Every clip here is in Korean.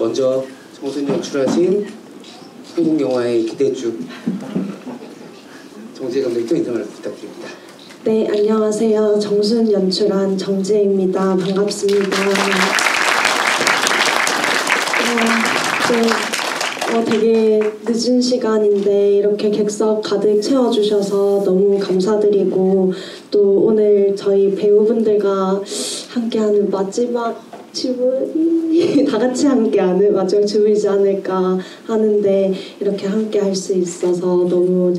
먼저 정순이 연출하신 한국 영화의 기대주 정지혜 감독님께 인사를 부탁드립니다. 네, 안녕하세요. 정순 연출한 정지혜입니다. 반갑습니다. 되게 늦은 시간인데 이렇게 객석 가득 채워주셔서 너무 감사드리고, 또 오늘 저희 배우분들과 함께하는 마지막 주문이 다 같이 함께하는 마지막 주문이지 않을까 하는데, 이렇게 함께할 수 있어서 너무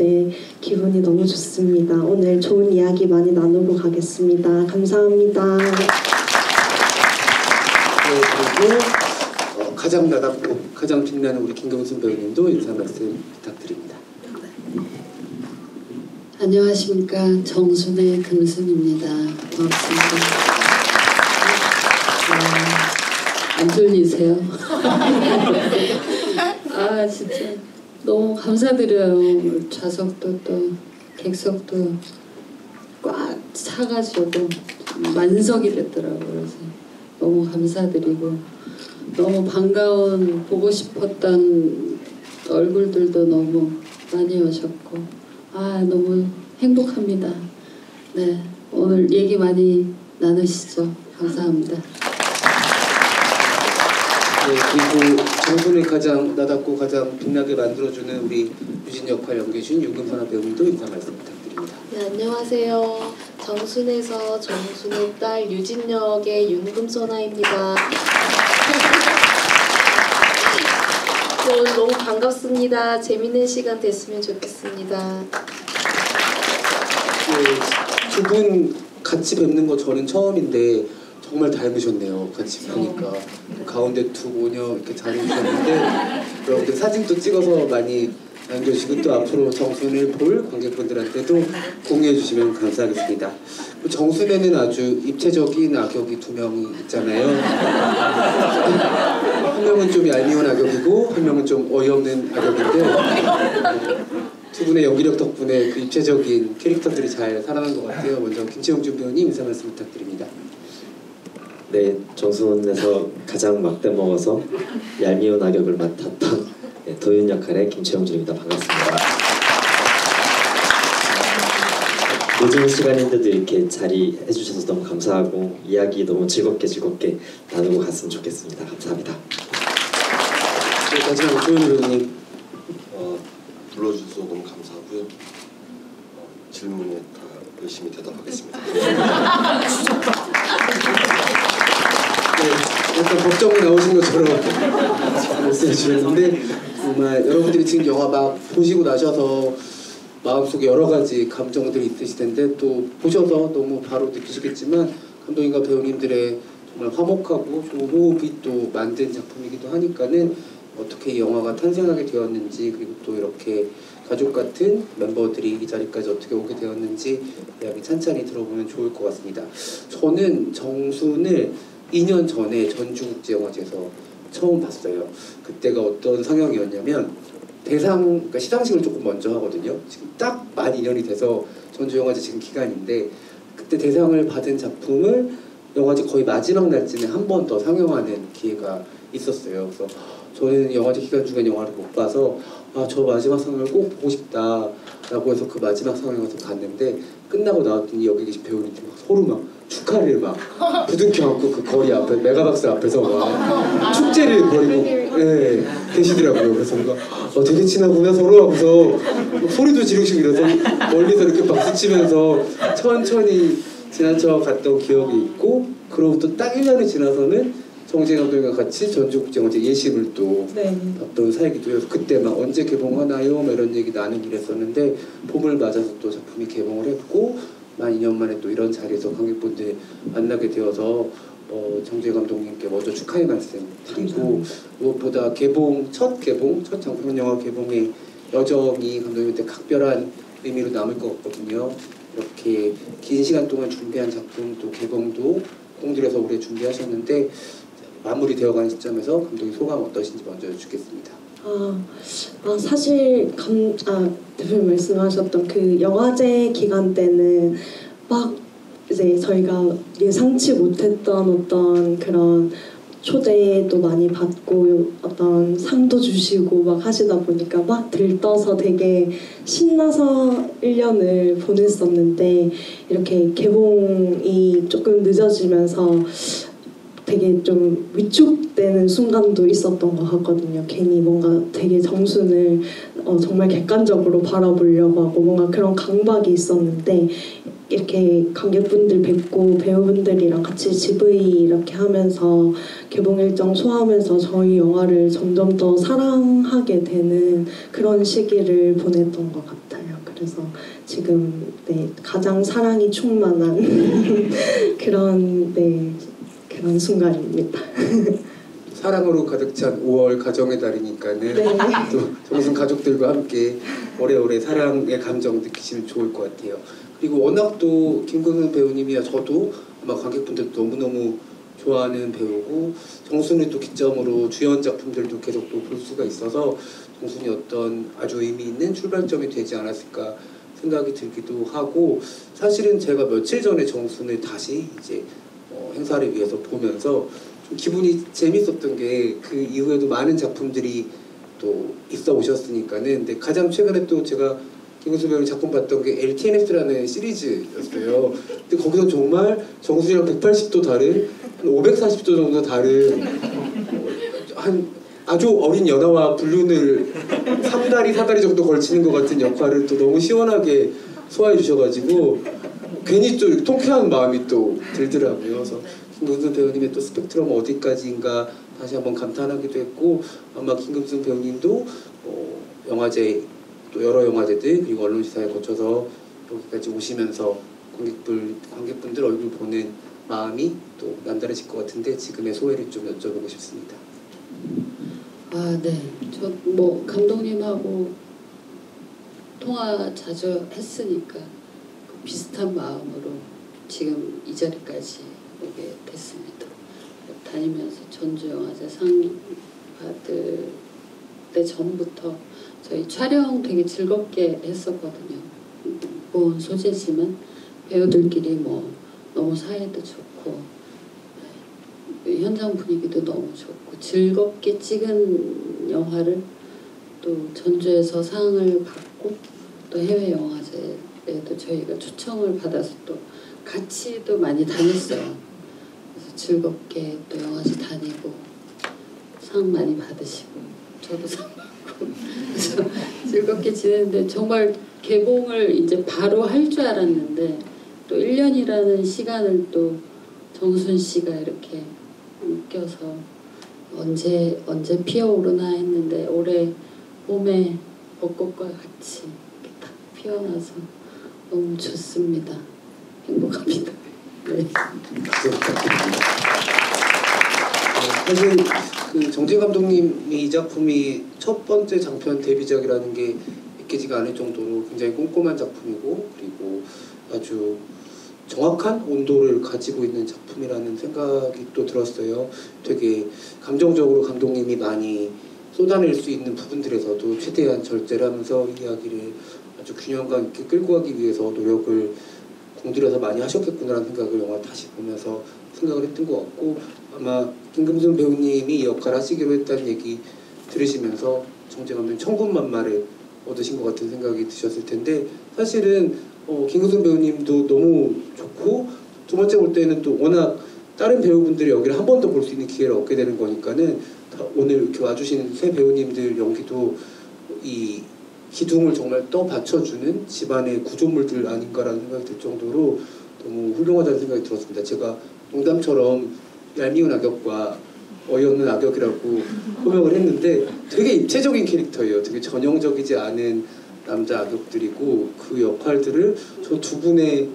기분이 너무 좋습니다. 오늘 좋은 이야기 많이 나누고 가겠습니다. 감사합니다. 그리고 가장 나답고 가장 빛나는 우리 김금순 배우님도 인사 말씀 부탁드립니다. 안녕하십니까, 정순의 금순입니다. 반갑습니다. 안 졸리세요? 진짜 너무 감사드려요. 좌석도 또 객석도 꽉 차가지고 만석이 됐더라고요. 그래서 너무 감사드리고, 너무 반가운, 보고 싶었던 얼굴들도 너무 많이 오셨고, 너무 행복합니다. 네, 오늘 얘기 많이 나누시죠. 감사합니다. 네, 그리고 정순을 가장 나답고 가장 빛나게 만들어주는 우리 유진 역할 연기해주신 윤금선아 배우님도 인사 말씀 부탁드립니다. 네, 안녕하세요. 정순에서 정순의 딸 유진 역의 윤금선아입니다. 네, 오늘 너무 반갑습니다. 재밌는 시간 됐으면 좋겠습니다. 두 분 같이 뵙는 거 저는 처음인데 정말 닮으셨네요. 같이 보니까 가운데 두 모녀 이렇게 잘 오셨는데, 여러분들 사진도 찍어서 많이 남겨주시고 또 앞으로 정순을 볼 관객분들한테도 공유해 주시면 감사하겠습니다. 정순에는 아주 입체적인 악역이 두 명이 있잖아요. 한 명은 좀 얄미운 악역이고 한 명은 좀 어이없는 악역인데, 두 분의 연기력 덕분에 그 입체적인 캐릭터들이 잘 살아난 것 같아요. 먼저 김채용준 배우님 인사 말씀 부탁드립니다. 네, 정순에서 가장 막대 먹어서 얄미운 악역을 맡았던 도윤 역할의 김채용준입니다. 반갑습니다. 늦은 시간인데도 이렇게 자리해 주셔서 너무 감사하고, 이야기 너무 즐겁게 나누고 갔으면 좋겠습니다. 감사합니다. 네, 마지막으로 조윤 배우님. 불러주셔서 너무 감사하고요. 질문에 다 열심히 대답하겠습니다. 약간 법정에 나오신 것처럼 말씀해 주셨는데, 정말 여러분들이 지금 영화 막 보시고 나셔서 마음속에 여러 가지 감정들이 있으실 텐데, 또 보셔서 너무 바로 느끼시겠지만 감독님과 배우님들의 정말 화목하고 좋은 호흡이 또 만든 작품이기도 하니까는 어떻게 이 영화가 탄생하게 되었는지, 그리고 또 이렇게 가족 같은 멤버들이 이 자리까지 어떻게 오게 되었는지 이야기 찬찬히 들어보면 좋을 것 같습니다. 저는 정순을 2년 전에 전주국제영화제에서 처음 봤어요. 그때가 어떤 상영이었냐면 그러니까 시상식을 조금 먼저 하거든요. 지금 딱 만 2년이 돼서 전주영화제 지금 기간인데, 그때 대상을 받은 작품을 영화제 거의 마지막 날쯤에 한 번 더 상영하는 기회가 있었어요. 그래서 저는 영화제 기간 중에 영화를 못 봐서 저 마지막 상영을 꼭 보고 싶다 라고 해서 그 마지막 상영을 가서 봤는데, 끝나고 나왔더니 여기 계신 배우님들 서로 막 축하를 막 부둥켜 안고 그 거리 앞에 메가박스 앞에서 막 축제를 벌이고 계시더라고요. 그래서 뭔가 되게 친하구나 서로 하고서 소리도 지르시고 이래서 멀리서 이렇게 박수 치면서 천천히 지나쳐 갔던 기억이 있고, 그로부터 딱 1년이 지나서는 정지혜 감독님과 같이 전주국제영화제 예심을 또 봤던 사이기도 해서 그때 막 언제 개봉하나요? 이런 얘기 나누고 이랬었는데, 봄을 맞아서 또 작품이 개봉을 했고, 만 2년 만에 또 이런 자리에서 관객분들 만나게 되어서 정지혜 감독님께 먼저 축하의 말씀 드리고, 무엇보다 첫 장편 영화 개봉의 여정이 감독님한테 각별한 의미로 남을 것 같거든요. 이렇게 긴 시간 동안 준비한 작품 또 개봉도 공들여서 오래 준비하셨는데, 마무리되어가는 시점에서 감독님 소감 어떠신지 먼저 여쭙겠습니다. 사실 대표님 말씀하셨던 그 영화제 기간 때는 막 이제 저희가 예상치 못했던 어떤 그런 초대도 많이 받고 어떤 상도 주시고 막 하시다 보니까 막 들떠서 되게 신나서 1년을 보냈었는데 이렇게 개봉이 조금 늦어지면서 되게 좀 위축되는 순간도 있었던 것 같거든요. 괜히 뭔가 되게 정순을 정말 객관적으로 바라보려고 하고 뭔가 그런 강박이 있었는데 이렇게 관객분들 뵙고 배우분들이랑 같이 GV 이렇게 하면서 개봉 일정 소화하면서 저희 영화를 점점 더 사랑하게 되는 그런 시기를 보냈던 것 같아요. 그래서 지금 가장 사랑이 충만한 그런 순간입니다. 사랑으로 가득 찬 5월 가정의 달이니까는 또 정순 가족들과 함께 오래오래 사랑의 감정 느끼시면 좋을 것 같아요. 그리고 워낙 또 김근우 배우님이야 저도 아마 관객분들도 너무너무 좋아하는 배우고 정순을 또 기점으로 주연 작품들도 계속 또 볼 수가 있어서 정순이 어떤 아주 의미 있는 출발점이 되지 않았을까 생각이 들기도 하고 사실은 제가 며칠 전에 정순을 다시 이제 행사를 위해서 보면서 좀 기분이 재밌었던 게 그 이후에도 많은 작품들이 또 있어 오셨으니까는 근데 가장 최근에 또 제가 김근수 배우님 작품 봤던 게 LTNS라는 시리즈였어요. 근데 거기서 정말 정순이랑 180도 다른 한 540도 정도 다른 한 아주 어린 연하와 불륜을 3다리 4다리 정도 걸치는 것 같은 역할을 또 너무 시원하게 소화해 주셔가지고 괜히 또 통쾌한 마음이 또 들더라고요. 그래서 김금순 배우님의 또 스펙트럼 어디까지인가 다시 한번 감탄하기도 했고 아마 김금순 배우님도 영화제 또 여러 영화제들 그리고 언론시사에 거쳐서 여기까지 오시면서 관객분들 얼굴 보는 마음이 또 남다르실 것 같은데 지금의 소회를 좀 여쭤보고 싶습니다. 아, 네. 저 뭐 감독님하고 통화 자주 했으니까 비슷한 마음으로 지금 이 자리까지 오게 됐습니다. 다니면서 전주영화제 상 받을 때 전부터 저희 촬영 되게 즐겁게 했었거든요. 무거운 소재지만 배우들끼리 뭐 너무 사이도 좋고 현장 분위기도 너무 좋고 즐겁게 찍은 영화를 또 전주에서 상을 받고 또 해외 영화제에도 저희가 초청을 받아서 또 같이 또 많이 다녔어요. 그래서 즐겁게 또 영화제 다니고 상 많이 받으시고 저도 상 받고 그래서 즐겁게 지냈는데 정말 개봉을 이제 바로 할 줄 알았는데 또 1년이라는 시간을 또 정순 씨가 이렇게 웃겨서 언제 피어오르나 했는데 올해 봄에 벚꽃과 같이 이렇게 딱 피어나서 너무 좋습니다. 행복합니다. 네. 사실 그 정진 감독님이 이 작품이 첫 번째 장편 데뷔작이라는 게 믿기지가 않을 정도로 굉장히 꼼꼼한 작품이고 그리고 아주 정확한 온도를 가지고 있는 작품이라는 생각이 또 들었어요. 되게 감정적으로 감독님이 많이 쏟아낼 수 있는 부분들에서도 최대한 절제를 하면서 이야기를 아주 균형감 있게 끌고 가기 위해서 노력을 공들여서 많이 하셨겠구나라는 생각을 영화 다시 보면서 생각을 했던 것 같고 아마 김금순 배우님이 이 역할을 하시기로 했다는 얘기 들으시면서 정재 감독님 천군만마를 얻으신 것 같은 생각이 드셨을 텐데 사실은 김금순 배우님도 너무 좋고 두 번째 볼 때는 또 워낙 다른 배우분들이 여기를 한 번 더 볼 수 있는 기회를 얻게 되는 거니까는 오늘 이렇게 와주시는 새 배우님들 연기도 이 기둥을 정말 떠 받쳐주는 집안의 구조물들 아닌가라는 생각이 들 정도로 너무 훌륭하다는 생각이 들었습니다. 제가 농담처럼 얄미운 악역과 어이없는 악역이라고 호명을 했는데 되게 입체적인 캐릭터예요. 되게 전형적이지 않은 남자 악역들이고 그 역할들을 저 두 분의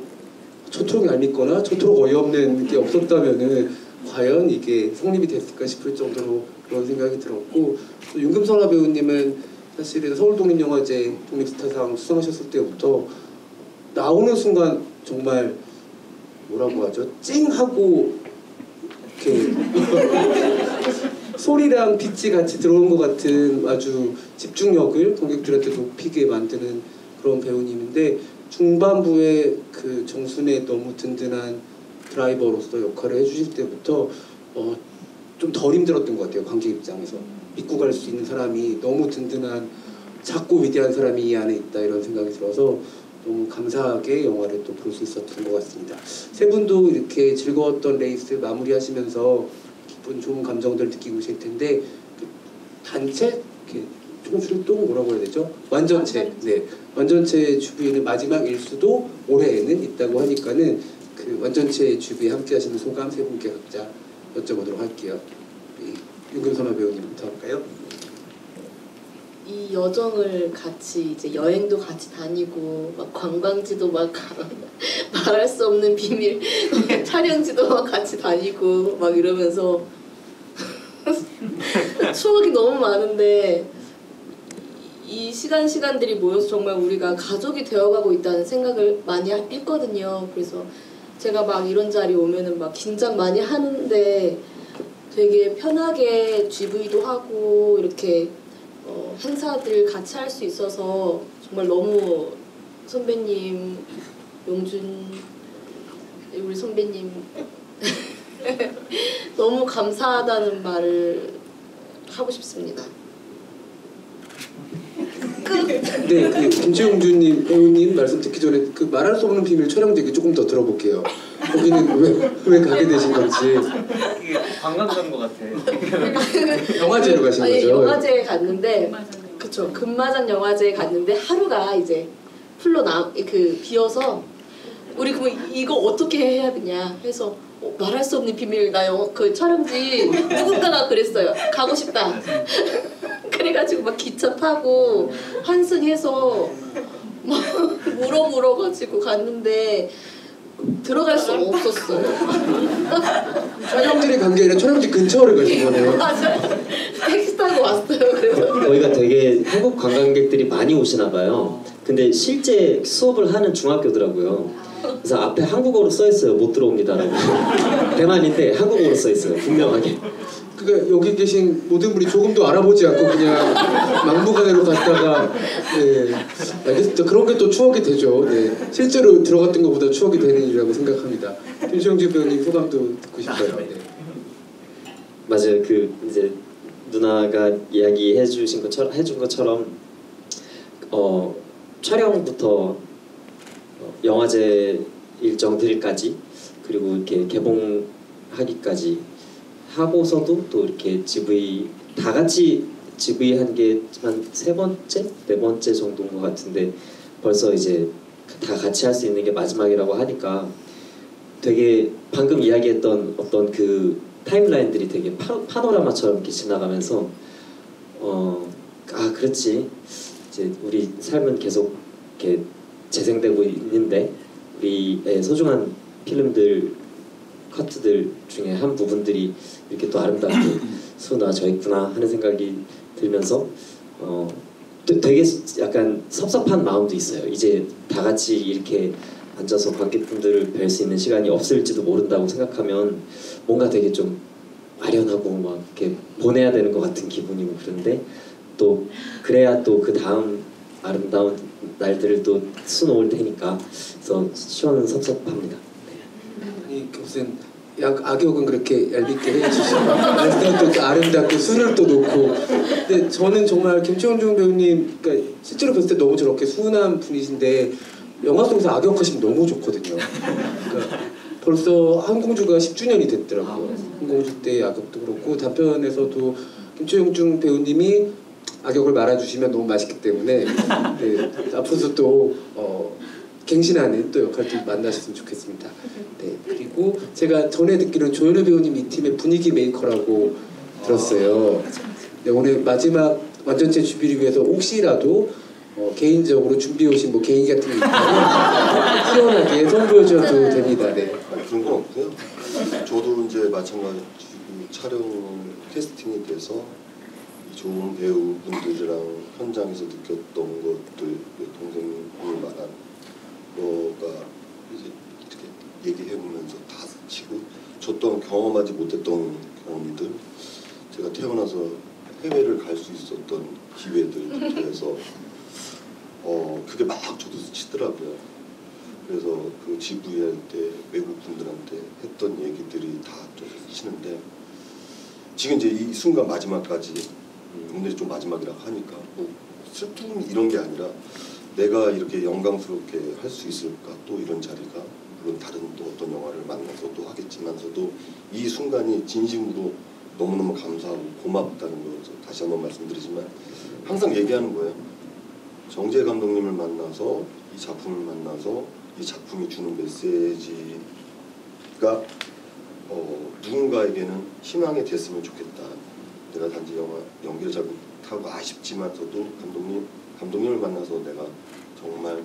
초토록 얄밉거나 초토록 어이없는 게 없었다면은 과연 이게 성립이 됐을까 싶을 정도로 그런 생각이 들었고 또 윤금선화 배우님은 사실은 서울독립영화제 독립스타상 수상하셨을 때부터 나오는 순간 정말 뭐라고 하죠? 찡하고 이렇게 소리랑 빛이 같이 들어온 것 같은 아주 집중력을 관객들한테 높이게 만드는 그런 배우님인데 중반부에 그 정순의 너무 든든한 드라이버로서 역할을 해주실 때부터 좀 덜 힘들었던 것 같아요. 관객 입장에서 믿고 갈 수 있는 사람이 너무 든든한 작고 위대한 사람이 이 안에 있다 이런 생각이 들어서 너무 감사하게 영화를 또 볼 수 있었던 것 같습니다. 세 분도 이렇게 즐거웠던 레이스 마무리하시면서 기쁜 좋은 감정들 느끼고 계실 텐데 그 단체 총출동 뭐라고 해야 되죠? 완전체. 네, 완전체 주부에는 마지막 일수도 올해에는 있다고 하니까는 그 완전체 주부에 함께하시는 소감 세 분께 각자 여쭤보도록 할게요. 윤금선화 배우님부터 할까요? 이 여정을 같이 이제 여행도 같이 다니고 막 관광지도 막 말할 수 없는 비밀 촬영지도 막 같이 다니고 막 이러면서 추억이 너무 많은데 이 시간들이 모여서 정말 우리가 가족이 되어가고 있다는 생각을 많이 했거든요. 그래서 제가 막 이런 자리 오면은 막 긴장 많이 하는데 되게 편하게 GV도 하고 이렇게 행사들 같이 할 수 있어서 정말 너무 선배님, 용준 우리 선배님 너무 감사하다는 말을 하고 싶습니다. 네, 그 김치용주님 배우님 말씀 듣기 전에 그 말할 수 없는 비밀 촬영 얘기 조금 더 들어볼게요. 거기는 왜 가게 되신 건지. 이게 관광가인 것 같아. 영화제로 가신 아니, 거죠? 영화제에 갔는데, 그쵸, 금마장 영화제에 갔는데 하루가 이제 풀로 비어서 우리 그럼 이거 어떻게 해야 되냐 해서 말할 수 없는 비밀 나 그 촬영지 누군가가 그랬어요. 가고 싶다. 그래가지고 막 기차 타고 환승해서 막 물어가지고 갔는데 들어갈 수 없었어요. 촬영지를 간 게 아니라 촬영지 근처를 가신 거네요. 맞아요. 택시 타고 왔어요. 그래서 거기가 되게 한국 관광객들이 많이 오시나 봐요. 근데 실제 수업을 하는 중학교더라고요. 그래서 앞에 한국어로 써 있어요. 못 들어옵니다라고. 대만인데 한국어로 써 있어요. 분명하게. 그러니까 여기 계신 모든 분이 조금도 알아보지 않고 그냥 막무가내로 갔다가 네, 알겠습니다. 그런 게 또 추억이 되죠. 네, 실제로 들어갔던 것보다 추억이 되는 일이라고 생각합니다. 김시영주 배우님 소감도 듣고 싶어요. 네. 맞아요. 그 이제 누나가 이야기해 준 것처럼 촬영부터 영화제 일정들까지 그리고 이렇게 개봉하기까지 하고서도 또 이렇게 GV 다 같이 GV 한 게 한 세 번째, 네 번째 정도인 것 같은데 벌써 이제 다 같이 할 수 있는 게 마지막이라고 하니까 되게 방금 이야기했던 어떤 그 타임라인들이 되게 파노라마처럼 이렇게 지나가면서 그렇지 이제 우리 삶은 계속 이렇게 재생되고 있는데 우리의 소중한 필름들 커트들 중에 한 부분들이 이렇게 또 아름답게 쏟아져 있구나 하는 생각이 들면서 되게 약간 섭섭한 마음도 있어요. 이제 다 같이 이렇게 앉아서 관객분들을 뵐 수 있는 시간이 없을지도 모른다고 생각하면 뭔가 되게 좀 아련하고 막 이렇게 보내야 되는 것 같은 기분이고 그런데 또 그래야 또 그 다음 아름다운 날들을 또 수놓을 테니까 그래서 시원은 섭섭합니다. 아니 무슨 악역은 그렇게 얄밉게 해주시고 말씀 또 아름답게 술을 또 놓고 근데 저는 정말 김치원중 배우님 그러니까 실제로 봤을 때 너무 저렇게 순한 분이신데 영화 속에서 악역하시면 너무 좋거든요. 그러니까 벌써 한공주가 10주년이 됐더라고요. 한공주 때 악역도 그렇고 단편에서도 김치원중 배우님이 악역을 말아주시면 너무 맛있기 때문에 네, 앞으로도 또 갱신하는 또 역할도 만나셨으면 좋겠습니다. 네, 그리고 제가 전에 듣기로는 조현우 배우님 이 팀의 분위기 메이커라고 들었어요. 네, 오늘 마지막 완전체 주비를 위해서 혹시라도 개인적으로 준비해 오신 뭐 개인기 같은 게 있다면 시원하게 선보여줘도 됩니다. 네. 그런 건 없고요. 저도 이제 마찬가지로 촬영 캐스팅이 돼서 좋은 배우분들이랑 현장에서 느꼈던 것들 동생님을 말한 거가 이제 이렇게 얘기해보면서 다 스치고 저 또한 경험하지 못했던 경험들 제가 태어나서 해외를 갈 수 있었던 기회들 그래서 그게 막 저도 스치더라고요. 그래서 그 GV 할 때 외국 분들한테 했던 얘기들이 다 좀 스치는데 지금 이제 이 순간 마지막까지 오늘이 좀 마지막이라고 하니까 뭐 슬픔 이런 게 아니라 내가 이렇게 영광스럽게 할 수 있을까 또 이런 자리가 물론 다른 또 어떤 영화를 만나서 또 하겠지만서도 이 순간이 진심으로 너무너무 감사하고 고맙다는 거 다시 한번 말씀드리지만 항상 얘기하는 거예요. 정재 감독님을 만나서 이 작품을 만나서 이 작품이 주는 메시지가 누군가에게는 희망이 됐으면 좋겠다. 내가 단지 연기를 잘 못하고 아쉽지만서도 감독님을 만나서 내가 정말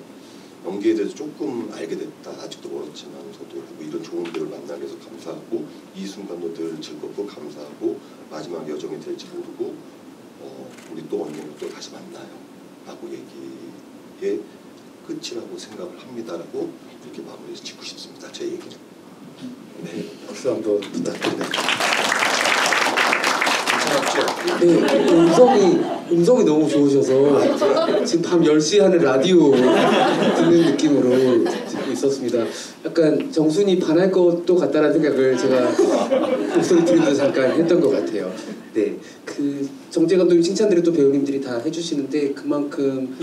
연기에 대해서 조금 알게 됐다. 아직도 멀었지만서도 그리고 이런 좋은 배우를 만나게 해서 감사하고 이 순간도 늘 즐겁고 감사하고 마지막 여정이 될지 모르고 우리 또 언젠가 또 다시 만나요 라고 얘기의 끝이라고 생각을 합니다라고 이렇게 마무리 짓고 싶습니다. 제 얘기는. 네, 박수 한번 부탁드립니다. 괜찮았죠? 네, 음성이 너무 좋으셔서 지금 밤 10시 하는 라디오 듣는 느낌으로 듣고 있었습니다. 약간 정순이 반할 것도 같다라는 생각을 제가 목소리 들으면서 잠깐 했던 것 같아요. 네, 그 정재 감독님 칭찬들을 또 배우님들이 다 해주시는데 그만큼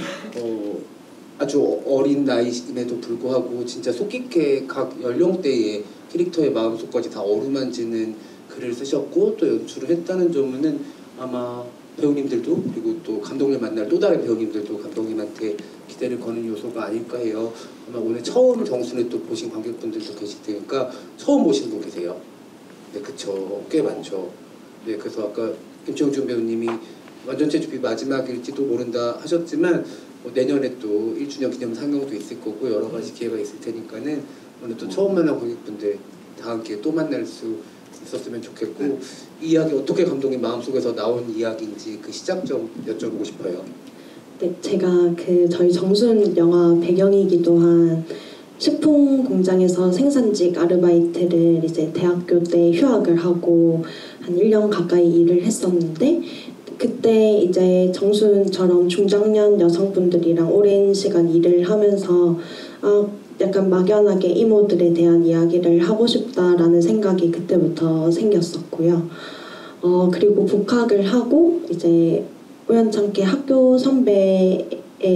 아주 어린 나이임에도 불구하고 진짜 속 깊게 각 연령대의 캐릭터의 마음속까지 다 어루만지는 글을 쓰셨고 또 연출을 했다는 점은 아마 배우님들도 그리고 또 감독님 만날 또 다른 배우님들도 감독님한테 기대를 거는 요소가 아닐까 해요. 아마 오늘 처음 정순을 또 보신 관객분들도 계실 테니까 처음 보신 분 계세요. 네, 그쵸. 꽤 많죠. 네, 그래서 아까 김청준 배우님이 완전체 준비 마지막일지도 모른다 하셨지만 내년에 또 1주년 기념 상영도 있을 거고 여러 가지 기회가 있을 테니까는 오늘 또 처음 만난 관객분들 다 함께 또 만날 수 있었으면 좋겠고 이 이야기 어떻게 감독님 마음속에서 나온 이야기인지 그 시작점 여쭤보고 싶어요. 네, 제가 저희 정순 영화 배경이기도 한 식품 공장에서 생산직 아르바이트를 이제 대학교 때 휴학을 하고 한 1년 가까이 일을 했었는데 그때 이제 정순처럼 중장년 여성분들이랑 오랜 시간 일을 하면서 약간 막연하게 이모들에 대한 이야기를 하고 싶다라는 생각이 그때부터 생겼었고요. 그리고 복학을 하고 이제 우연찮게 학교 선배의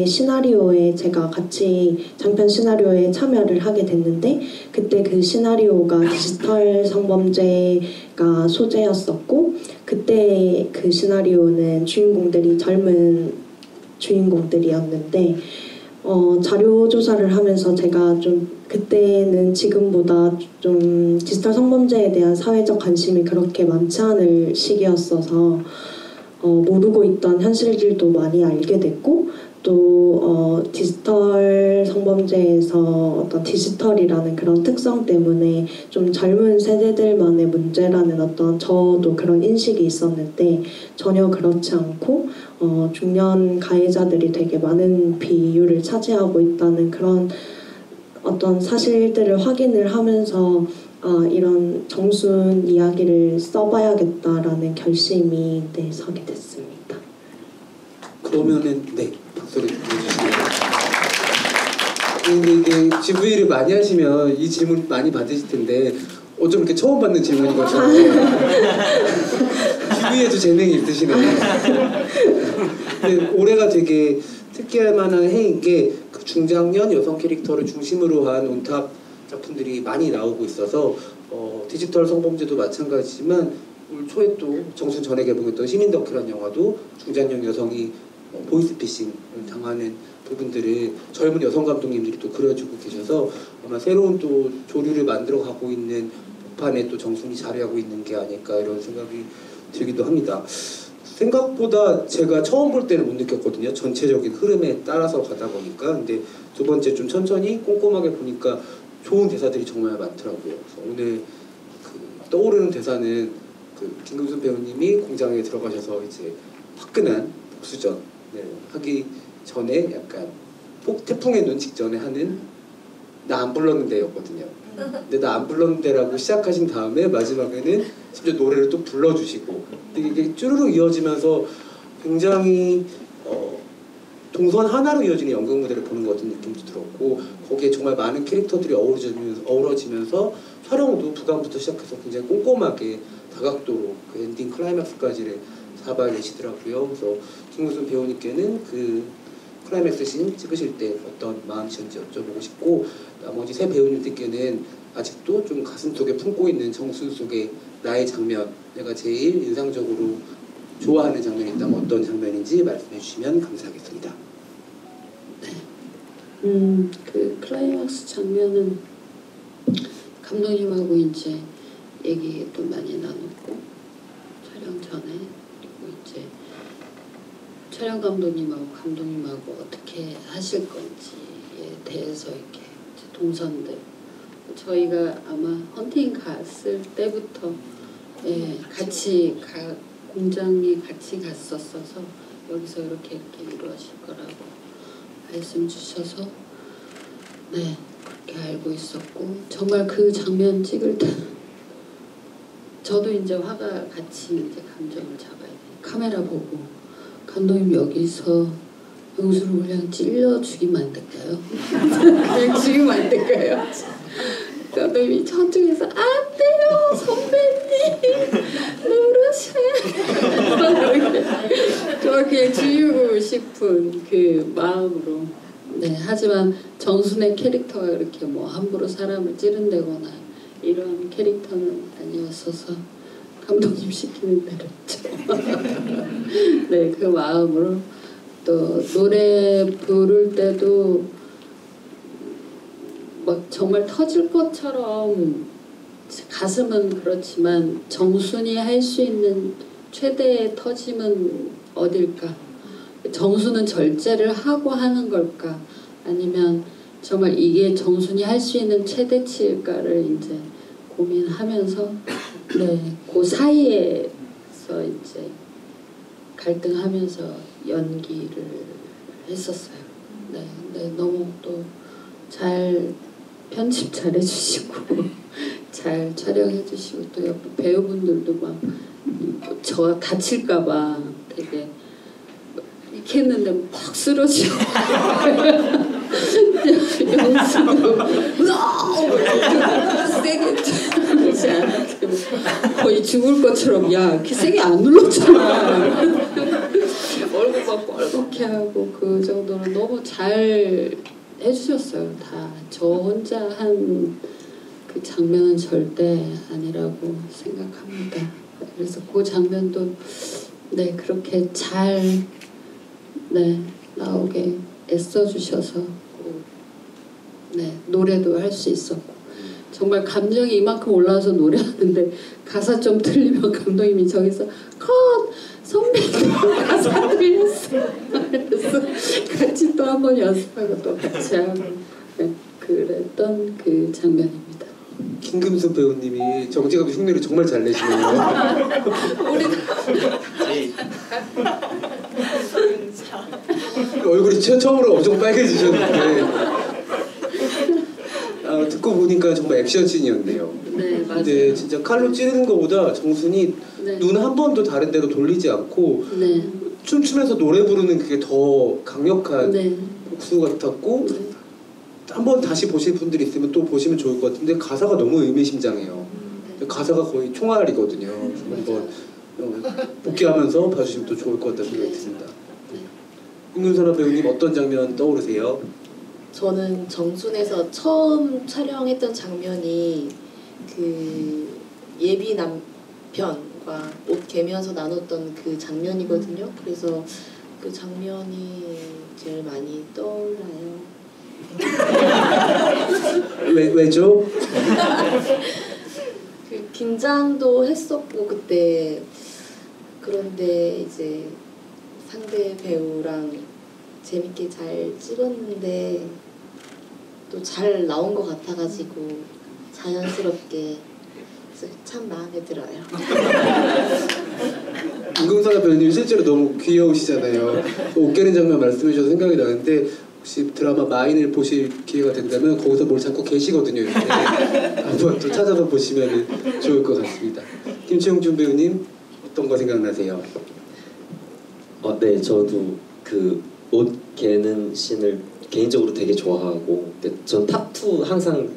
시나리오에 제가 같이 장편 시나리오에 참여를 하게 됐는데 그때 그 시나리오가 디지털 성범죄가 소재였었고 그때 그 시나리오는 주인공들이 젊은 주인공들이었는데 자료 조사를 하면서 제가 좀 그때는 지금보다 좀 디지털 성범죄에 대한 사회적 관심이 그렇게 많지 않을 시기였어서 모르고 있던 현실들도 많이 알게 됐고 또 디지털 성범죄에서 어떤 디지털이라는 그런 특성 때문에 좀 젊은 세대들만의 문제라는 어떤 저도 그런 인식이 있었는데 전혀 그렇지 않고 중년 가해자들이 되게 많은 비율을 차지하고 있다는 그런 어떤 사실들을 확인을 하면서 이런 정순 이야기를 써봐야겠다라는 결심이 서게 됐습니다. 그러면은 네 박수를 주시고요. 근데 이게 GV를 많이 하시면 이 질문 많이 받으실 텐데 어쩜 이렇게 처음 받는 질문인 것처럼 GV에도 재능이 있으시네요. 근데 올해가 되게 특이할 만한 해인 게 그 중장년 여성 캐릭터를 중심으로 한 온탑 작품들이 많이 나오고 있어서 디지털 성범죄도 마찬가지지만 올 초에 또 정순 전에 개봉했던 시민덕후라는 영화도 중장년 여성이 보이스피싱을 당하는 부분들을 젊은 여성 감독님들이 또 그려주고 계셔서 아마 새로운 또 조류를 만들어가고 있는 판에 또 정순이 자리하고 있는 게 아닐까 이런 생각이 들기도 합니다. 생각보다 제가 처음 볼 때는 못 느꼈거든요. 전체적인 흐름에 따라서 가다 보니까. 근데 두 번째 좀 천천히 꼼꼼하게 보니까 좋은 대사들이 정말 많더라고요. 그래서 오늘 그 떠오르는 대사는 그 김금순 배우님이 공장에 들어가셔서 이제 화끈한 복수전 하기 전에 약간 태풍의 눈 직전에 하는 나 안 불렀는데였거든요. 근데 나 안 불렀는데라고 시작하신 다음에 마지막에는 심지어 노래를 또 불러주시고 이게 쭈르륵 이어지면서 굉장히 동선 하나로 이어지는 연극 무대를 보는 것 같은 느낌도 들었고 거기에 정말 많은 캐릭터들이 어우러지면서 촬영도 부감부터 시작해서 굉장히 꼼꼼하게 다각도로 그 엔딩 클라이막스까지를 잡아내시더라고요. 그래서 김근순 배우님께는 그 클라이맥스 씬 찍으실 때 어떤 마음이셨는지 여쭤보고 싶고, 나머지 세 배우님들께는 아직도 좀 가슴속에 품고 있는 정순 속의 나의 장면, 내가 제일 인상적으로 좋아하는 장면이 있다면 어떤 장면인지 말씀해 주시면 감사하겠습니다. 그 클라이막스 장면은 감독님하고 이제 얘기도 많이 나눴고, 촬영 전에, 그리고 이제 촬영 감독님하고 감독님하고 어떻게 하실 건지에 대해서 이렇게 이제 동선들, 저희가 아마 헌팅 갔을 때부터 같이 공장에 같이 갔었어서 여기서 이렇게 이루어질 거라고 말씀 주셔서 네, 그렇게 알고 있었고, 정말 그 장면 찍을 때 저도 이제 화가 같이 이제 감정을 잡아야 돼. 카메라 보고 감독님 여기서 영수를 그냥 찔러 죽이면 안 될까요? 그냥 죽이면 안 될까요? 감독님이 저쪽에서 안 돼요 선배님 누르셔야 정말 그냥 지우고 싶은 그 마음으로. 네, 하지만 정순의 캐릭터가 그렇게 뭐 함부로 사람을 찌른다거나 이런 캐릭터는 아니었어서 감독님 시키는 대로 했죠. 네, 그 마음으로. 또 노래 부를 때도 막 정말 터질 것처럼 가슴은 그렇지만 정순이 할 수 있는 최대의 터짐은 어딜까? 정순은 절제를 하고 하는 걸까? 아니면 정말 이게 정순이 할 수 있는 최대치일까를 이제 고민하면서 네, 그 사이에서 이제 갈등하면서 연기를 했었어요. 네, 네, 너무 또 잘 편집 잘 해주시고 잘 촬영해주시고, 또 옆에 배우분들도 막 저 다칠까봐 되게 이렇게 했는데 막 쓰러지고 연습도 세게 하지 않았고 거의 죽을 것처럼 야 이렇게 세게 안 눌렀잖아. 얼굴 막 뻘겋게 하고 그 정도로 너무 잘 해주셨어요. 다 저 혼자 한 그 장면은 절대 아니라고 생각합니다. 그래서 그 장면도 네 그렇게 잘 네 나오게 애써주셔서 네 노래도 할 수 있었고, 정말 감정이 이만큼 올라와서 노래하는데 가사 좀 틀리면 감독님이 저기서 컷! 선배님 가사 틀렸어. 그래서 같이 또 한 번 연습하고 또 같이 하고 네, 그랬던 그 장면입니다. 김금순 배우님이 정재감 흉내를 정말 잘 내시네요. 얼굴이 처음으로 엄청 빨개지셨는데 듣고 보니까 정말 액션씬이었네요. 네, 맞아요. 근데 진짜 칼로 찌르는 것보다 정순이 네. 눈 한 번도 다른 데로 돌리지 않고 네. 춤추면서 노래 부르는 그게 더 강력한 네. 복수 같았고, 네. 한번 다시 보실 분들이 있으면 또 보시면 좋을 것 같은데 가사가 너무 의미심장해요. 가사가 거의 총알이거든요. 한번 복귀하면서 봐주시면 또 좋을 것 같다는 생각이 듭니다. 김근순 배우님 어떤 장면 떠오르세요? 저는 정순에서 처음 촬영했던 장면이 그 예비 남편과 옷 개면서 나눴던 그 장면이거든요. 그래서 그 장면이 제일 많이 떠올라요. 왜죠? 그 긴장도 했었고 그때, 그런데 이제 상대 배우랑 재밌게 잘 찍었는데 또 잘 나온 것 같아가지고 자연스럽게 참 마음에 들어요. 김근순 배우님 실제로 너무 귀여우시잖아요. 옷 개는 장면 말씀해 주셔서 생각이 나는데, 혹시 드라마 마인을 보실 기회가 된다면 거기서 뭘 잡고 계시거든요. 이렇게 한번 또 찾아서 보시면 좋을 것 같습니다. 김치용준 배우님 어떤 거 생각나세요? 네, 저도 그 옷 개는 씬을 개인적으로 되게 좋아하고, 전 탑2 항상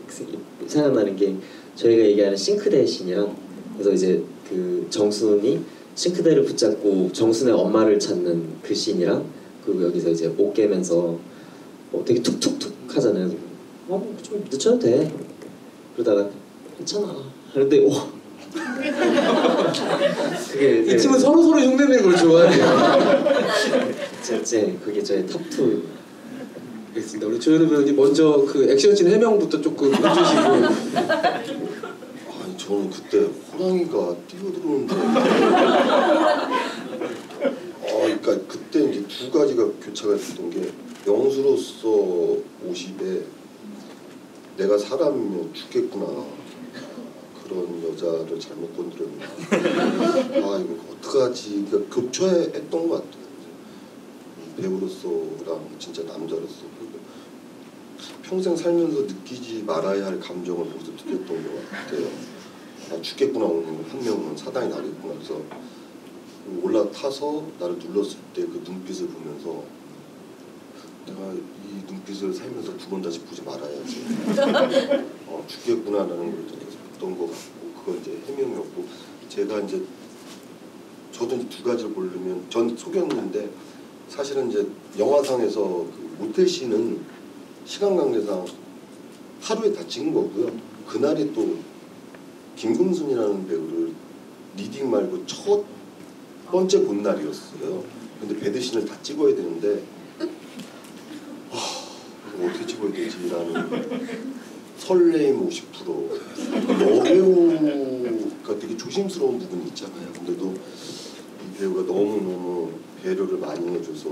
생각나는 게 저희가 얘기하는 싱크대 씬이랑, 그래서 이제 그 정순이 싱크대를 붙잡고 정순의 엄마를 찾는 그 씬이랑 그리고 여기서 이제 옷 깨면서 되게 툭툭툭 하잖아요. 좀 늦춰도 돼. 그러다가 괜찮아. 그런데 그게 이 팀은 서로 흉내내는 걸 좋아하네요. 제 그게 저의 탑2. 알겠습니다. 우리 조현우 배우님 먼저 그 액션씬 해명부터 조금 해주시고. 아니 저는 그때 호랑이가 뛰어들어오는데 그러니까 그때 이제 두 가지가 교차가 됐던 게 영수로서 50에 내가 사람이면 죽겠구나 그런 여자를 잘못 건드렸나 이거 어떡하지 그러니까 교차했던 것 같아요. 배우로서랑 진짜 남자로서 평생 살면서 느끼지 말아야 할 감정을 거기서 느꼈던 것 같아요. 죽겠구나 오늘 한 명은 사단이 나겠구나 그래서 올라타서 나를 눌렀을 때 그 눈빛을 보면서 내가 이 눈빛을 살면서 두 번 다시 보지 말아야지 죽겠구나라는 걸 느꼈던 것 같고 그건 이제 해명이었고 제가 이제 저도 이제 두 가지를 고르면 전 속였는데 사실은 이제 영화상에서 그 모텔 씬은 시간 관계상 하루에 다 찍은 거고요. 그날이 또 김금순이라는 배우를 리딩 말고 첫 번째 본 날이었어요. 근데 배드신을 다 찍어야 되는데 이거 어떻게 찍어야 되지라는 설레임 50% 여배우가 되게 조심스러운 부분이 있잖아요. 근데도 이 배우가 너무너무 배려를 많이 해줘서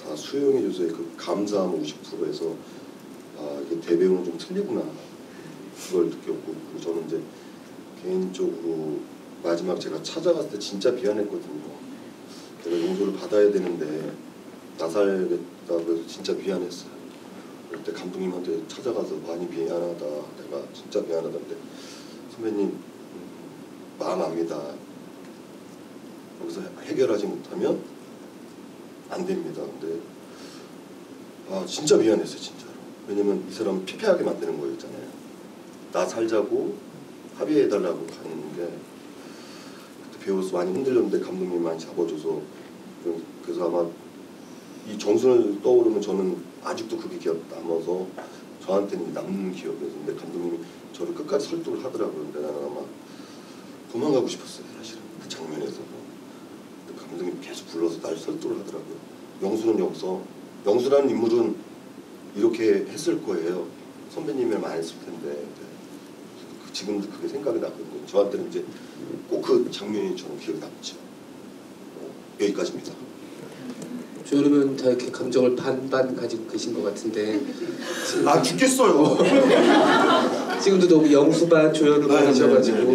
다 수용해줘서의 그 감사함 50%에서 이게 대배우는 좀 틀리구나 그걸 느꼈고 그리고 저는 이제 개인적으로 마지막 제가 찾아갔을 때 진짜 미안했거든요. 내가 용서를 받아야 되는데 나살겠다고 해서 진짜 미안했어요. 그때 감독님한테 찾아가서 많이 미안하다 내가 진짜 미안하다는데 선배님 마음 압니다. 여기서 해결하지 못하면 안 됩니다. 근데 진짜 미안했어요 진짜로. 왜냐면 이 사람 피폐하게 만드는 거였잖아요. 나 살자고 합의해달라고 가는 게 그때 배우로서 많이 흔들렸는데 감독님이 많이 잡아줘서 그래서 아마 이 정순을 떠오르면 저는 아직도 그게 기억 남아서 저한테는 남는 기억이었는데 감독님이 저를 끝까지 설득을 하더라고요. 근데 나는 아마 도망가고 싶었어요 사실은 그 장면에서. 감독님이 계속 불러서 날 설득을 하더라고요. 영수는 여기서 영수라는 인물은 이렇게 했을 거예요. 선배님이랑 안 했을 텐데 지금도 그게 생각이 나거든요. 저한테는 이제 꼭 그 장면이 저는 기억에 남죠. 여기까지입니다. 조현우 다 이렇게 감정을 반반 가지고 계신 것 같은데 죽겠어요. 지금도 너무 영수반 조현우반이셔가지고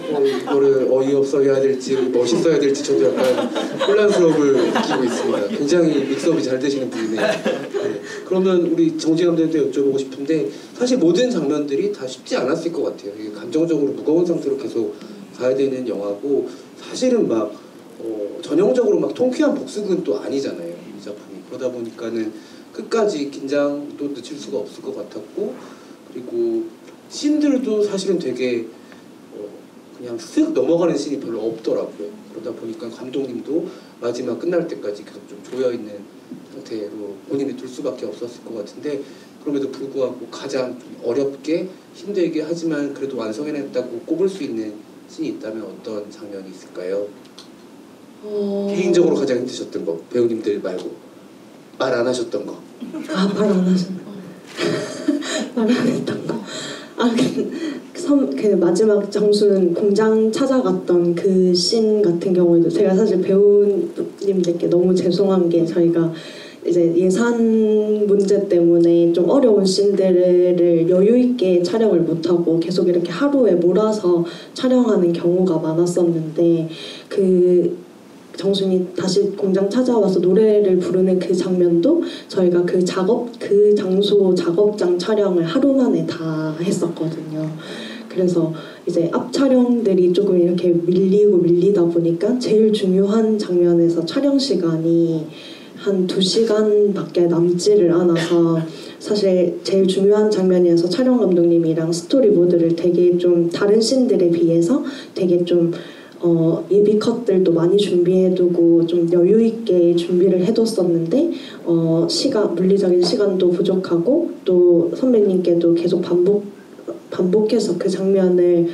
이거를 어이없어 해야 될지 멋있어야 될지 저도 약간 혼란스러움을 느끼고 있습니다. 굉장히 믹스업이 잘 되시는 분이네요. 네. 그러면 우리 정지 감독님한테 여쭤보고 싶은데 사실 모든 장면들이 다 쉽지 않았을 것 같아요. 이게 감정적으로 무거운 상태로 계속 가야 되는 영화고 사실은 막 전형적으로 막 통쾌한 복수극은 또 아니잖아요 이 작품이. 그러다 보니까는 끝까지 긴장도 늦출 수가 없을 것 같았고 그리고 씬들도 사실은 되게 그냥 쓱 넘어가는 씬이 별로 없더라고요. 그러다 보니까 감독님도 마지막 끝날 때까지 계속 좀 조여있는 상태로 본인이 둘 수밖에 없었을 것 같은데 그럼에도 불구하고 가장 어렵게 힘들게 하지만 그래도 완성해냈다고 꼽을 수 있는 씬이 있다면 어떤 장면이 있을까요? 개인적으로 가장 힘드셨던 거 배우님들 말고 말 안 하셨던 거. 말 안 하셨던 거. 말 안 했던 거. 그 마지막 정수는 공장 찾아갔던 그 씬 같은 경우에도 제가 사실 배우님들께 너무 죄송한 게 저희가 이제 예산 문제 때문에 좀 어려운 씬들을 여유 있게 촬영을 못하고 계속 이렇게 하루에 몰아서 촬영하는 경우가 많았었는데 그 정순이 다시 공장 찾아와서 노래를 부르는 그 장면도 저희가 그 장소 작업장 촬영을 하루 만에 다 했었거든요. 그래서 이제 앞 촬영들이 조금 이렇게 밀리다 보니까 제일 중요한 장면에서 촬영 시간이 한 2시간밖에 남지를 않아서 사실 제일 중요한 장면이어서 촬영 감독님이랑 스토리보드를 되게 좀 다른 씬들에 비해서 되게 좀 예비 컷들도 많이 준비해두고 좀 여유 있게 준비를 해뒀었는데 물리적인 시간도 부족하고 또 선배님께도 계속 반복해서 그 장면을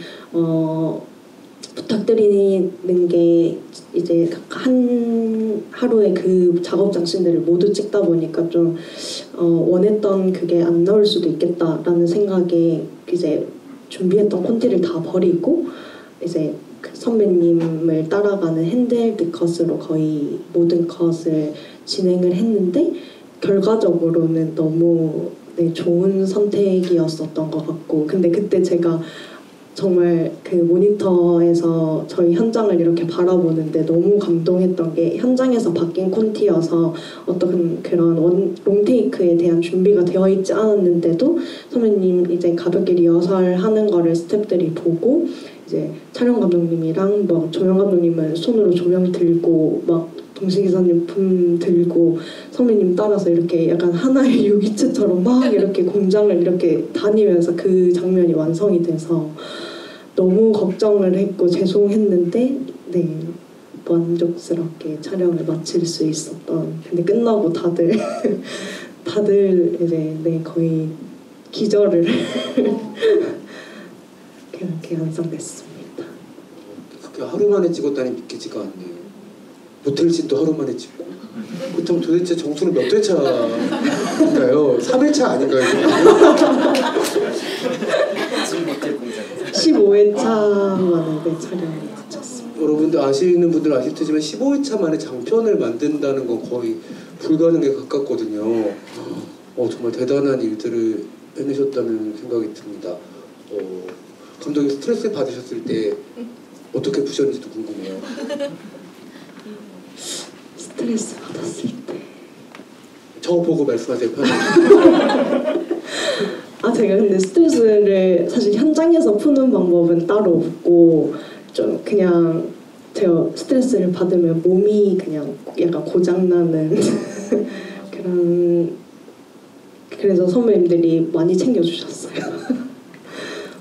부탁드리는 게 이제 한 하루에 그 작업 장신들을 모두 찍다 보니까 좀 원했던 그게 안 나올 수도 있겠다라는 생각에 이제 준비했던 콘티를 다 버리고 이제 그 선배님을 따라가는 핸드헬드 컷으로 거의 모든 컷을 진행을 했는데 결과적으로는 너무 좋은 선택이었었던 것 같고 근데 그때 제가 정말 그 모니터에서 저희 현장을 이렇게 바라보는데 너무 감동했던 게 현장에서 바뀐 콘티여서 어떤 그런 롱테이크에 대한 준비가 되어 있지 않았는데도 선배님 이제 가볍게 리허설하는 거를 스태프들이 보고 이제 촬영 감독님이랑 뭐 조명 감독님은 손으로 조명 들고 막 동시기사님 품 들고 선배님 따라서 이렇게 약간 하나의 유기체처럼 막 이렇게 공장을 이렇게 다니면서 그 장면이 완성이 돼서 너무 걱정을 했고 죄송했는데 만족스럽게 촬영을 마칠 수 있었던 근데 끝나고 다들 이제 거의 기절을 그렇게 완성됐습니다. 그렇게 하루 만에 찍었다니 믿기지가 않네요. 모텔씬도 하루 만에 찍고 그렇다면 도대체 정수는 몇 회차인가요? 3회차 아닌가요? 15회차 만에 촬영을 마쳤습니다. 여러분들 아시는 분들 아실 테지만 15회차 만에 장편을 만든다는 건 거의 불가능에 가깝거든요. 정말 대단한 일들을 해내셨다는 생각이 듭니다. 감독님 스트레스 받으셨을 때 어떻게 푸셨는지도 궁금해요. 스트레스 받았을 때 저 보고 말씀하세요. 제가 근데 스트레스를 사실 현장에서 푸는 방법은 따로 없고 좀 그냥 제가 스트레스를 받으면 몸이 그냥 약간 고장나는 그래서 선배님들이 많이 챙겨주셨어요.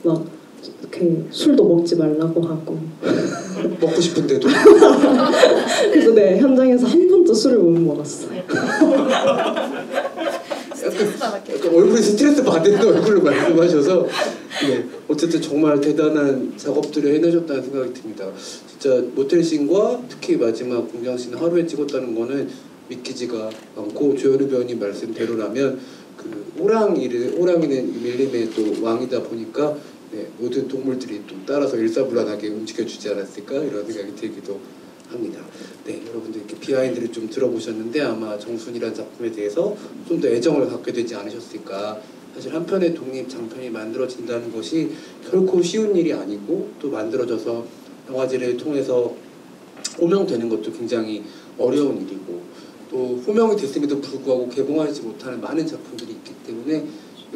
막 술도 먹지 말라고 하고 먹고 싶은데도 그래서 현장에서 한 번도 술을 못 먹었어요. 약간 얼굴에 스트레스 받는 얼굴로 말씀하셔서 어쨌든 정말 대단한 작업들을 해내셨다는 생각이 듭니다. 진짜 모텔씬과 특히 마지막 공장씬 하루에 찍었다는 거는 믿기지가 않고 조현우 배우님 말씀대로라면 호랑이는 밀림의 또 왕이다 보니까 모든 동물들이 또 따라서 일사불란하게 움직여주지 않았을까 이런 생각이 들기도 합니다. 여러분들 이렇게 비하인드를 좀 들어보셨는데 아마 정순이라는 작품에 대해서 좀 더 애정을 갖게 되지 않으셨을까. 사실 한 편의 독립 장편이 만들어진다는 것이 결코 쉬운 일이 아니고 또 만들어져서 영화제를 통해서 호명되는 것도 굉장히 어려운 일이고 또 호명이 됐음에도 불구하고 개봉하지 못하는 많은 작품들이 있기 때문에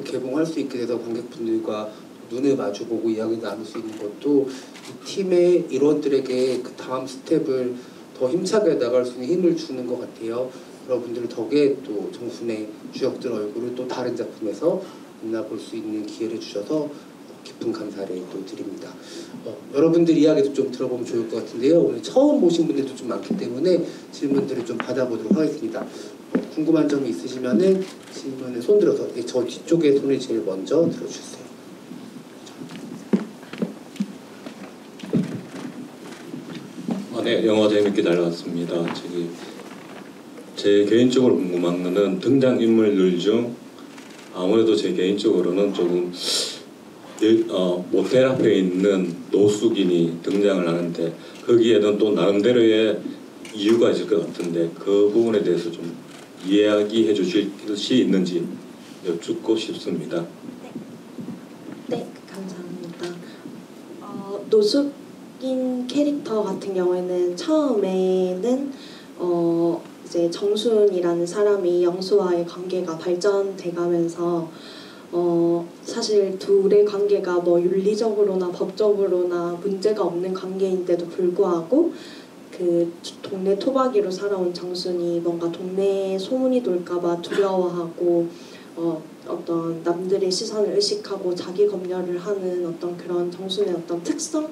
개봉할 수 있게 돼서 관객분들과 눈을 마주보고 이야기 나눌 수 있는 것도 이 팀의 일원들에게 그 다음 스텝을 더 힘차게 나갈 수 있는 힘을 주는 것 같아요. 여러분들 덕에 또 정순의 주역들 얼굴을 또 다른 작품에서 만나볼 수 있는 기회를 주셔서 깊은 감사를 또 드립니다. 여러분들 이야기도 좀 들어보면 좋을 것 같은데요. 오늘 처음 보신 분들도 좀 많기 때문에 질문들을 좀 받아보도록 하겠습니다. 궁금한 점이 있으시면은 질문을 손 들어서 저 뒤쪽에 손을 제일 먼저 들어주세요. 네, 영화 재밌게 잘 봤습니다. 제 개인적으로 궁금한 거는 등장인물들 중 아무래도 제 개인적으로는 조금 모텔 앞에 있는 노숙인이 등장을 하는데 거기에는 또 나름대로의 이유가 있을 것 같은데 그 부분에 대해서 좀 이야기해 주실 것이 있는지 여쭙고 싶습니다. 네, 감사합니다. 노숙인 캐릭터 같은 경우에는 처음에는 이제 정순이라는 사람이 영수와의 관계가 발전돼가면서 사실 둘의 관계가 뭐 윤리적으로나 법적으로나 문제가 없는 관계인데도 불구하고 그 동네 토박이로 살아온 정순이 뭔가 동네에 소문이 돌까봐 두려워하고 어떤 남들의 시선을 의식하고 자기 검열을 하는 어떤 그런 정순의 어떤 특성을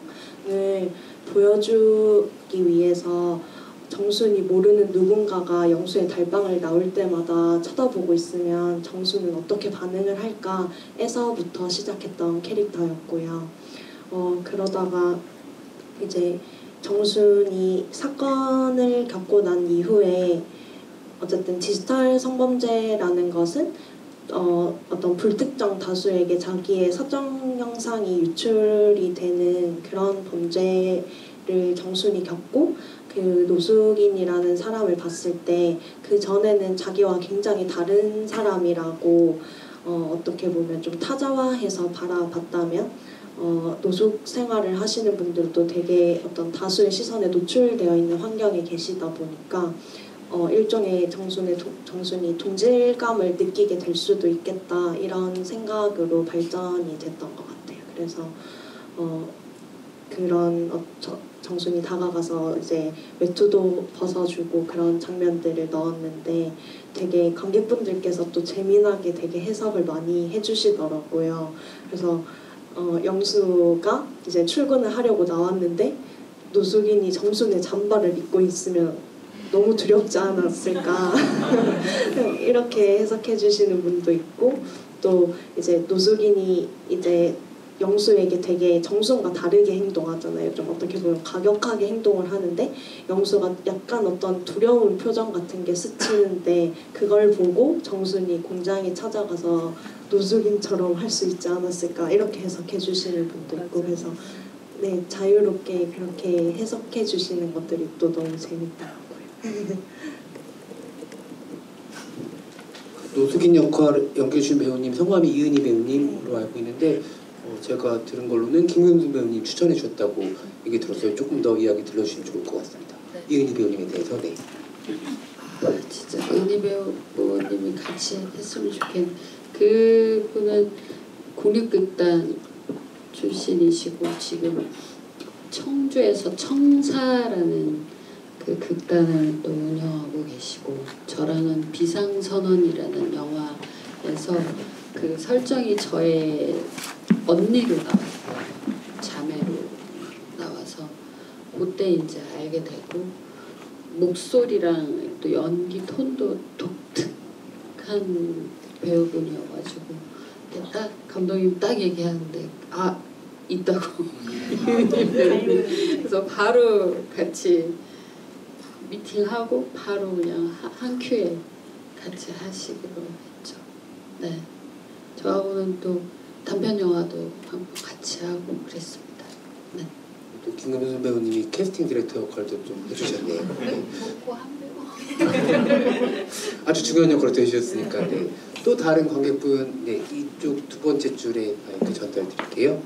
보여주기 위해서 정순이 모르는 누군가가 영수의 달방을 나올 때마다 쳐다보고 있으면 정순은 어떻게 반응을 할까에서부터 시작했던 캐릭터였고요. 그러다가 이제 정순이 사건을 겪고 난 이후에 어쨌든 디지털 성범죄라는 것은 어떤 불특정 다수에게 자기의 사정 영상이 유출이 되는 그런 범죄를 정순이 겪고 그 노숙인이라는 사람을 봤을 때 그 전에는 자기와 굉장히 다른 사람이라고 어떻게 보면 좀 타자화해서 바라봤다면 노숙 생활을 하시는 분들도 되게 어떤 다수의 시선에 노출되어 있는 환경에 계시다 보니까 일종의 정순이 동질감을 느끼게 될 수도 있겠다 이런 생각으로 발전이 됐던 것 같아요. 그래서 그런 정순이 다가가서 이제 외투도 벗어주고 그런 장면들을 넣었는데 되게 관객분들께서 또 재미나게 되게 해석을 많이 해주시더라고요. 그래서 영수가 이제 출근을 하려고 나왔는데 노숙인이 정순의 잠바를 입고 있으면 너무 두렵지 않았을까 이렇게 해석해 주시는 분도 있고 또 이제 노숙인이 이제 영수에게 되게 정순과 다르게 행동하잖아요. 좀 어떻게 보면 가격하게 행동을 하는데 영수가 약간 어떤 두려운 표정 같은 게 스치는데 그걸 보고 정순이 공장에 찾아가서 노숙인처럼 할 수 있지 않았을까 이렇게 해석해 주시는 분도 있고 그래서 네 자유롭게 그렇게 해석해 주시는 것들이 또 너무 재밌더라고요. 노숙인 역할 연기해주신 배우님 성함이 이은희 배우님으로 알고 있는데 제가 들은 걸로는 김금수 배우님 추천해 주셨다고 얘기 들었어요. 조금 더 이야기 들려주시면 좋을 것 같습니다. 네. 이은희 배우님에 대해서 네. 진짜 은희 배우님이 같이 했으면 좋겠는 그분은 국립극단 출신이시고 지금 청주에서 청사라는 그 극단을 또 운영하고 계시고 저랑은 비상선언이라는 영화에서 그 설정이 저의 언니로 나왔어요. 자매로 나와서 그때 이제 알게 되고 목소리랑 또 연기 톤도 독특한 배우분이어가지고 딱 감독님 딱 얘기하는데 아 있다고 그래서 바로 같이 미팅하고 바로 그냥 한 큐에 같이 하시기로 했죠. 네, 저하고는 또 단편 영화도 한번 같이 하고 그랬습니다. 네. 또 김금수 배우님이 캐스팅 디렉터 역할도 좀 해주셨네요. 보고 한 배우. 아주 중요한 역할을 또 해주셨으니까 네. 또 다른 관객분 네 이쪽 두 번째 줄에 마이크 전달 드릴게요.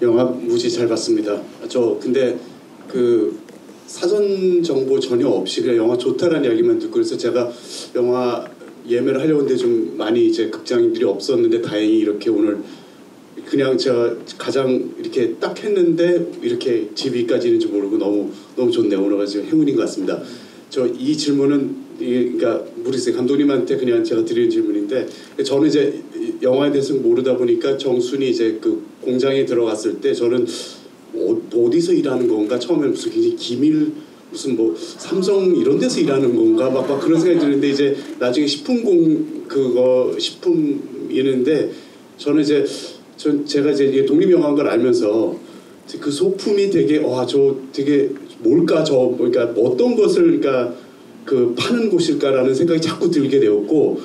영화 무지 잘 봤습니다. 저 근데 그 사전 정보 전혀 없이 그냥 영화 좋다라는 이야기만 듣고 그래서 제가 영화 예매를 하려고 했는데 좀 많이 이제 극장인들이 없었는데 다행히 이렇게 오늘 그냥 제가 가장 이렇게 딱 했는데 이렇게 집 위까지 있는지 모르고 너무 좋네요. 오늘 아주 행운인 것 같습니다. 저 이 질문은 그러니까 무리세 감독님한테 그냥 제가 드리는 질문인데 저는 이제 영화에 대해서 모르다 보니까 정순이 이제 그 공장에 들어갔을 때 저는 어디서 일하는 건가 처음에 무슨 굉장히 기밀 무슨 뭐 삼성 이런 데서 일하는 건가 막 그런 생각이 드는데 이제 나중에 식품이는데 저는 이제 제가 이제 독립영화인 걸 알면서 그 소품이 되게 저 되게 뭘까 그러니까 어떤 것을 그러니까 그 파는 곳일까라는 생각이 자꾸 들게 되었고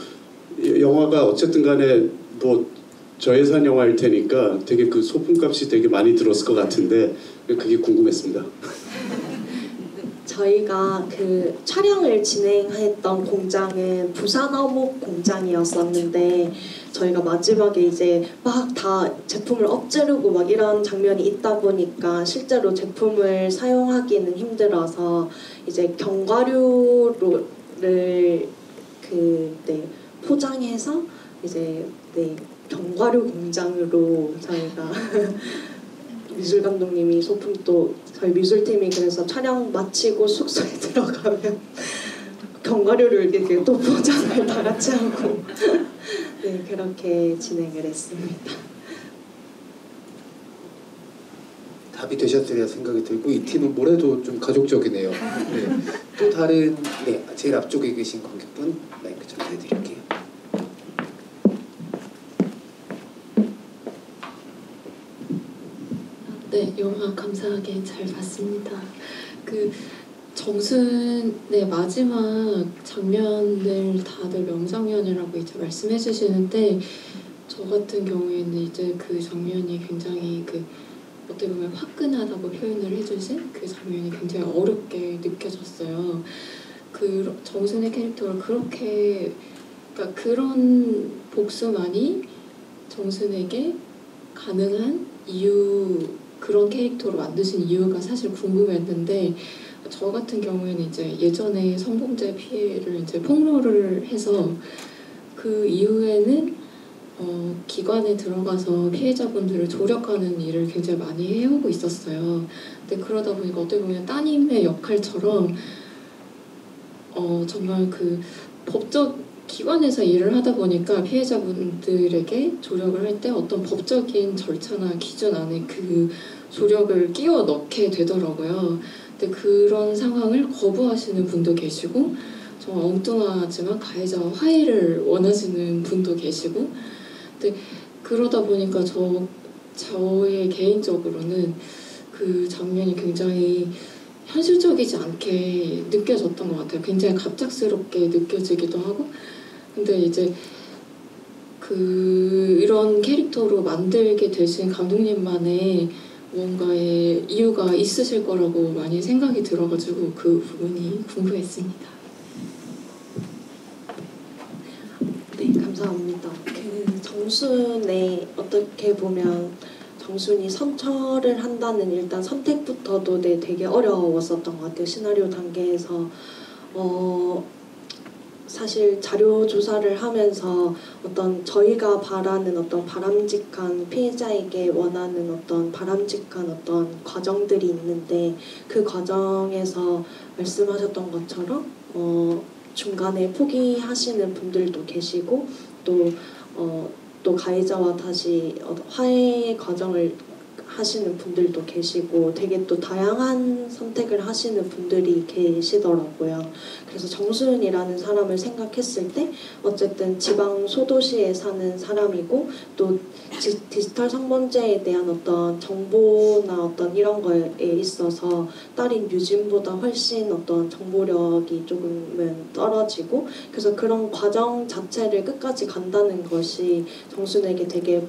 영화가 어쨌든 간에 뭐 저예산 영화일 테니까 되게 그 소품값이 되게 많이 들었을 것 같은데 그게 궁금했습니다. 저희가 그 촬영을 진행했던 공장은 부산 어묵 공장이었었는데 저희가 마지막에 이제 막 다 제품을 엎지르고 막 이런 장면이 있다 보니까 실제로 제품을 사용하기는 힘들어서 이제 견과류를 포장해서 이제 견과류 공장으로 저희가 미술 감독님이 소품 또 저희 미술팀이 그래서 촬영 마치고 숙소에 들어가면 견과류를 이렇게 또 포장을 다 같이 하고 네 그렇게 진행을 했습니다. 답이 되셨으리라 생각이 들고 이 팀은 뭘 해도 좀 가족적이네요. 네. 또 다른 제일 앞쪽에 계신 관객분 마이크 전해드릴게요. 네, 영화 감사하게 잘 봤습니다. 그 정순의 마지막 장면을 다들 명장면이라고 이제 말씀해 주시는데 저 같은 경우에는 이제 그 장면이 굉장히 그 어떻게 보면 화끈하다고 표현을 해주신 그 장면이 굉장히 어렵게 느껴졌어요. 그 정순의 캐릭터를 그렇게 그러니까 그런 복수만이 정순에게 가능한 이유 그런 캐릭터로 만드신 이유가 사실 궁금했는데 저 같은 경우에는 이제 예전에 성범죄 피해를 이제 폭로를 해서 그 이후에는 기관에 들어가서 피해자분들을 조력하는 일을 굉장히 많이 해오고 있었어요. 근데 그러다 보니까 어떻게 보면 따님의 역할처럼 정말 그 법적 기관에서 일을 하다 보니까 피해자분들에게 조력을 할 때 어떤 법적인 절차나 기준 안에 그 조력을 끼워 넣게 되더라고요. 근데 그런 상황을 거부하시는 분도 계시고 정말 엉뚱하지만 가해자와 화해를 원하시는 분도 계시고 근데 그러다 보니까 저의 개인적으로는 그 장면이 굉장히 현실적이지 않게 느껴졌던 것 같아요. 굉장히 갑작스럽게 느껴지기도 하고 근데 이제 이런 캐릭터로 만들게 되신 감독님만의 무언가의 이유가 있으실 거라고 많이 생각이 들어가지고 그 부분이 궁금했습니다. 네, 감사합니다. 그 정순의 어떻게 보면 정순이 선처를 한다는 일단 선택부터도 되게 어려웠었던 것 같아요. 시나리오 단계에서 사실 자료 조사를 하면서 어떤 저희가 바라는 어떤 바람직한 피해자에게 원하는 어떤 바람직한 어떤 과정들이 있는데 그 과정에서 말씀하셨던 것처럼 중간에 포기하시는 분들도 계시고 또 가해자와 다시 화해의 과정을 하시는 분들도 계시고 되게 또 다양한 선택을 하시는 분들이 계시더라고요. 그래서 정순이라는 사람을 생각했을 때 어쨌든 지방 소도시에 사는 사람이고 또 디지털 성범죄에 대한 어떤 정보나 어떤 이런 거에 있어서 딸인 유진보다 훨씬 어떤 정보력이 조금은 떨어지고 그래서 그런 과정 자체를 끝까지 간다는 것이 정순에게 되게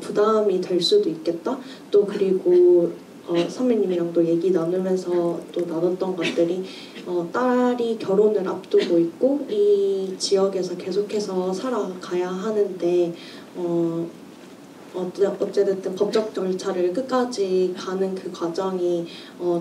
부담이 될 수도 있겠다. 또 그리고 선배님이랑도 얘기 나누면서 또 나눴던 것들이 딸이 결혼을 앞두고 있고 이 지역에서 계속해서 살아가야 하는데 어쨌든 법적 절차를 끝까지 가는 그 과정이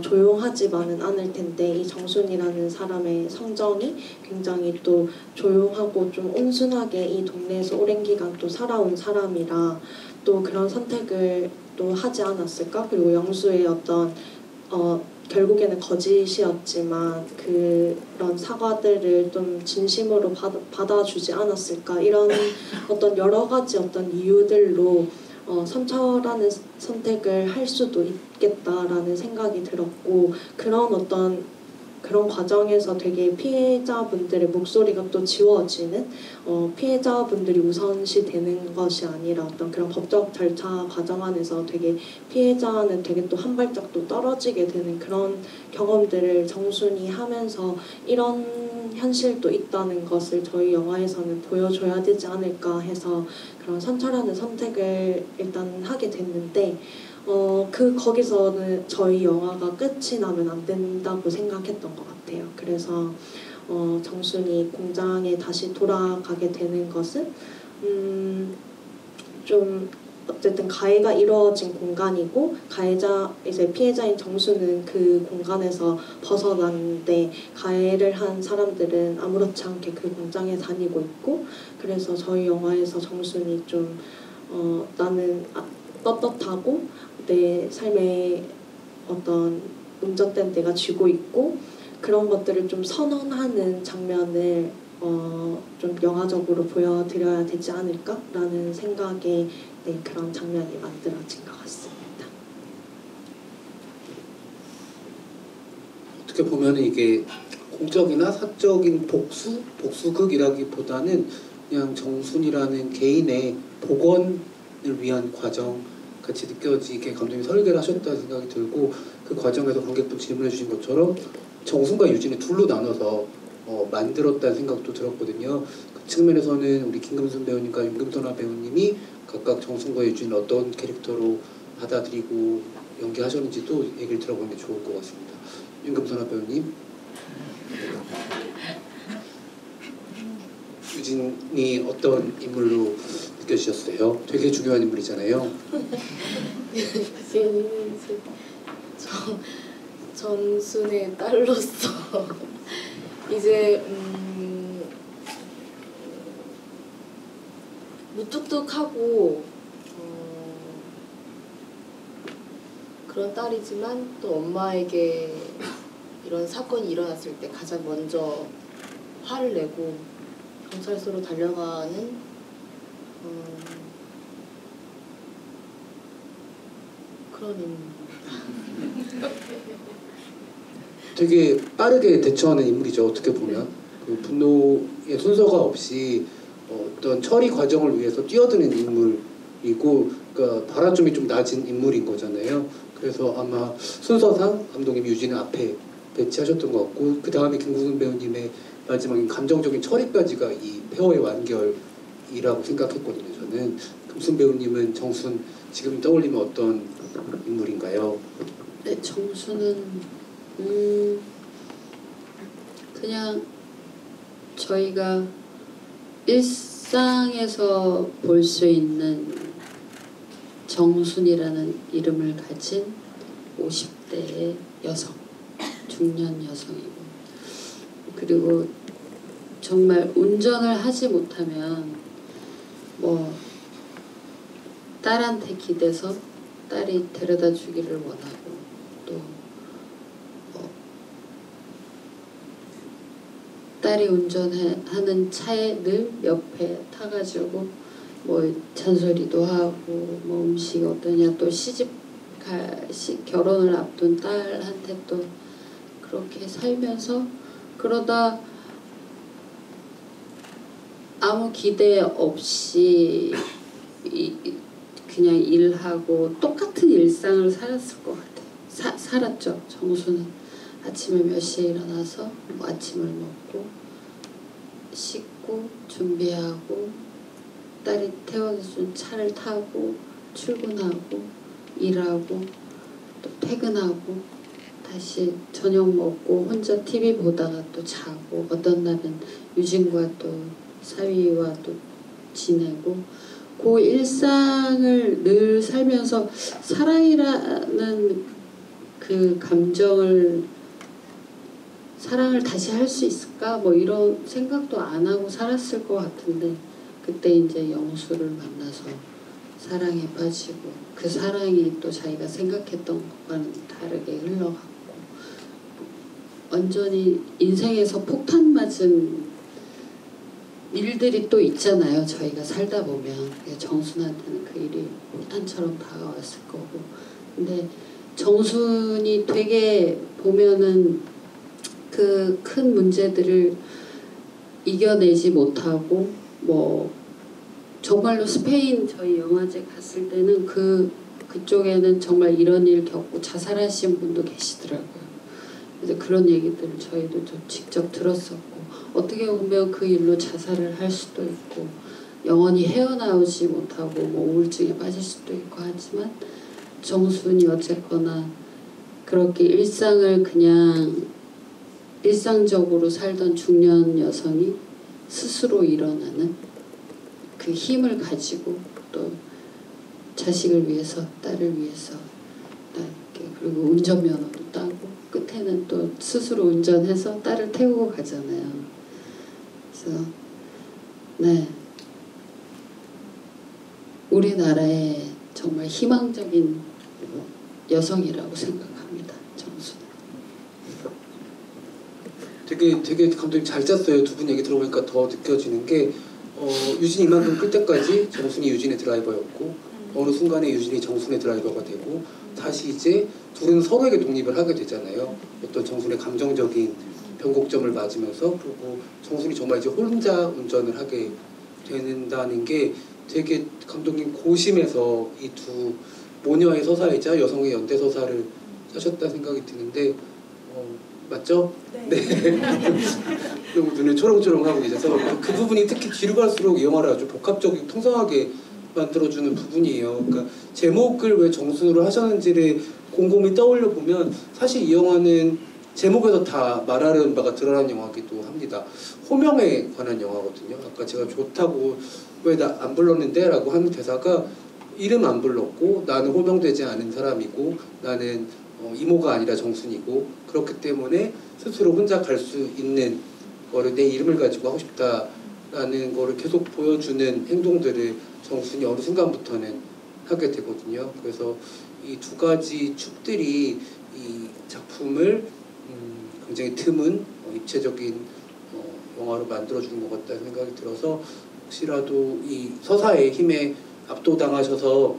조용하지만은 않을 텐데 이 정순이라는 사람의 성정이 굉장히 또 조용하고 좀 온순하게 이 동네에서 오랜 기간 또 살아온 사람이라 또 그런 선택을 또 하지 않았을까? 그리고 영수의 어떤 결국에는 거짓이었지만 그런 사과들을 좀 진심으로 받아주지 않았을까? 이런 어떤 여러 가지 어떤 이유들로 선처라는 선택을 할 수도 있겠다라는 생각이 들었고 그런 과정에서 되게 피해자분들의 목소리가 또 지워지는 피해자분들이 우선시 되는 것이 아니라 어떤 그런 법적 절차 과정 안에서 되게 피해자는 되게 또 한 발짝 또 떨어지게 되는 그런 경험들을 정순이 하면서 이런 현실도 있다는 것을 저희 영화에서는 보여줘야 되지 않을까 해서 그런 선처라는 선택을 일단 하게 됐는데 거기서는 저희 영화가 끝이 나면 안 된다고 생각했던 것 같아요. 그래서 정순이 공장에 다시 돌아가게 되는 것은 좀 어쨌든 가해가 이루어진 공간이고 이제 피해자인 정수는 그 공간에서 벗어났는데 가해를 한 사람들은 아무렇지 않게 그 공장에 다니고 있고 그래서 저희 영화에서 정순이 좀 나는 떳떳하고 내 삶에 어떤 운전대는 내가 쥐고 있고 그런 것들을 좀 선언하는 장면을 좀 영화적으로 보여드려야 되지 않을까라는 생각에 네, 그런 장면이 만들어진 것 같습니다. 어떻게 보면 이게 공적이나 사적인 복수극이라기보다는 그냥 정순이라는 개인의 복원을 위한 과정 같이 느껴지게 감독님이 설계를 하셨다는 생각이 들고 그 과정에서 관객분 질문해 주신 것처럼 정순과 유진을 둘로 나눠서 만들었다는 생각도 들었거든요. 그 측면에서는 우리 김금순 배우님과 윤금선아 배우님이 각각 정순과 유진을 어떤 캐릭터로 받아들이고 연기하셨는지도 얘기를 들어보는 게 좋을 것 같습니다. 윤금선아 배우님. 유진이 어떤 인물로 느껴지셨어요? 되게 중요한 인물이잖아요. 유진은 정순의 딸로서 이제 무뚝뚝하고 그런 딸이지만 또 엄마에게 이런 사건이 일어났을 때 가장 먼저 화를 내고 경찰서로 달려가는 그런 인물입니다. 되게 빠르게 대처하는 인물이죠. 어떻게 보면 그 분노의 순서가 없이 어떤 처리 과정을 위해서 뛰어드는 인물이고 그러니까 발화점이 좀 낮은 인물인 거잖아요. 그래서 아마 순서상 감독님이 유진을 앞에 배치하셨던 것 같고 그 다음에 김국은 배우님의 마지막인 감정적인 처리까지가 이 페어의 완결이라고 생각했거든요. 저는 금순 배우님은 정순 지금 떠올리면 어떤 인물인가요? 네, 정순은 그냥 저희가 일상에서 볼 수 있는 정순이라는 이름을 가진 50대의 여성, 중년 여성이고 그리고 정말 운전을 하지 못하면 뭐 딸한테 기대서 딸이 데려다 주기를 원하고 또 딸이 운전하는 차에 늘 옆에 타가지고 뭐 잔소리도 하고 뭐 음식 어떠냐 또 결혼을 앞둔 딸한테 또 그렇게 살면서 그러다 아무 기대 없이 그냥 일하고 똑같은 일상을 살았을 것 같아요. 살았죠. 정수는 아침에 몇 시에 일어나서 뭐 아침을 먹고 씻고 준비하고 딸이 태워준 차를 타고 출근하고 일하고 또 퇴근하고 다시 저녁 먹고 혼자 TV 보다가 또 자고 어떤 날은 유진과 또 사위와 또 지내고 그 일상을 늘 살면서 사랑이라는 그 감정을 사랑을 다시 할 수 있을까 뭐 이런 생각도 안 하고 살았을 것 같은데 그때 이제 영수를 만나서 사랑에 빠지고 그 사랑이 또 자기가 생각했던 것과는 다르게 흘러갔고 완전히 인생에서 폭탄 맞은 일들이 또 있잖아요. 저희가 살다 보면 정순한테는 그 일이 폭탄처럼 다가왔을 거고 근데 정순이 되게 보면은 그 큰 문제들을 이겨내지 못하고 뭐 정말로 스페인 저희 영화제 갔을 때는 그쪽에는 정말 이런 일 겪고 자살하신 분도 계시더라고요. 그래서 그런 얘기들을 저희도 좀 직접 들었었고 어떻게 보면 그 일로 자살을 할 수도 있고 영원히 헤어나오지 못하고 뭐 우울증에 빠질 수도 있고 하지만 정순이 어쨌거나 그렇게 일상을 그냥 일상적으로 살던 중년 여성이 스스로 일어나는 그 힘을 가지고 또 자식을 위해서 딸을 위해서 그리고 운전면허도 따고 끝에는 또 스스로 운전해서 딸을 태우고 가잖아요. 그래서 네 우리나라에 정말 희망적인 여성이라고 생각합니다. 정순. 되게 감독님 잘 짰어요. 두 분 얘기 들어보니까 더 느껴지는 게 유진이 이만큼 클 때까지 정순이 유진의 드라이버였고 어느 순간에 유진이 정순의 드라이버가 되고 다시 이제 둘은 서로에게 독립을 하게 되잖아요. 어떤 정순의 감정적인 변곡점을 맞으면서 그리고 정순이 정말 이제 혼자 운전을 하게 된다는 게 되게 감독님 고심해서 이 두 모녀의 서사이자 여성의 연대 서사를 짜셨다 생각이 드는데 맞죠? 네. 너무 눈을 초롱초롱하고 계셔서 그 부분이 특히 뒤로 갈수록 이 영화를 아주 복합적이고 통성하게 만들어주는 부분이에요. 그러니까 제목을 왜 정순으로 하셨는지를 곰곰이 떠올려 보면 사실 이 영화는 제목에서 다 말하려는 바가 드러난 영화이기도 합니다. 호명에 관한 영화거든요. 아까 제가 좋다고 왜 나 안 불렀는데? 라고 하는 대사가 이름 안 불렀고 나는 호명되지 않은 사람이고 나는 이모가 아니라 정순이고 그렇기 때문에 스스로 혼자 갈 수 있는 거를 내 이름을 가지고 하고 싶다라는 거를 계속 보여주는 행동들을 정순이 어느 순간부터는 하게 되거든요. 그래서 이 두 가지 축들이 이 작품을 굉장히 드문 입체적인 영화로 만들어주는 것 같다는 생각이 들어서 혹시라도 이 서사의 힘에 압도당하셔서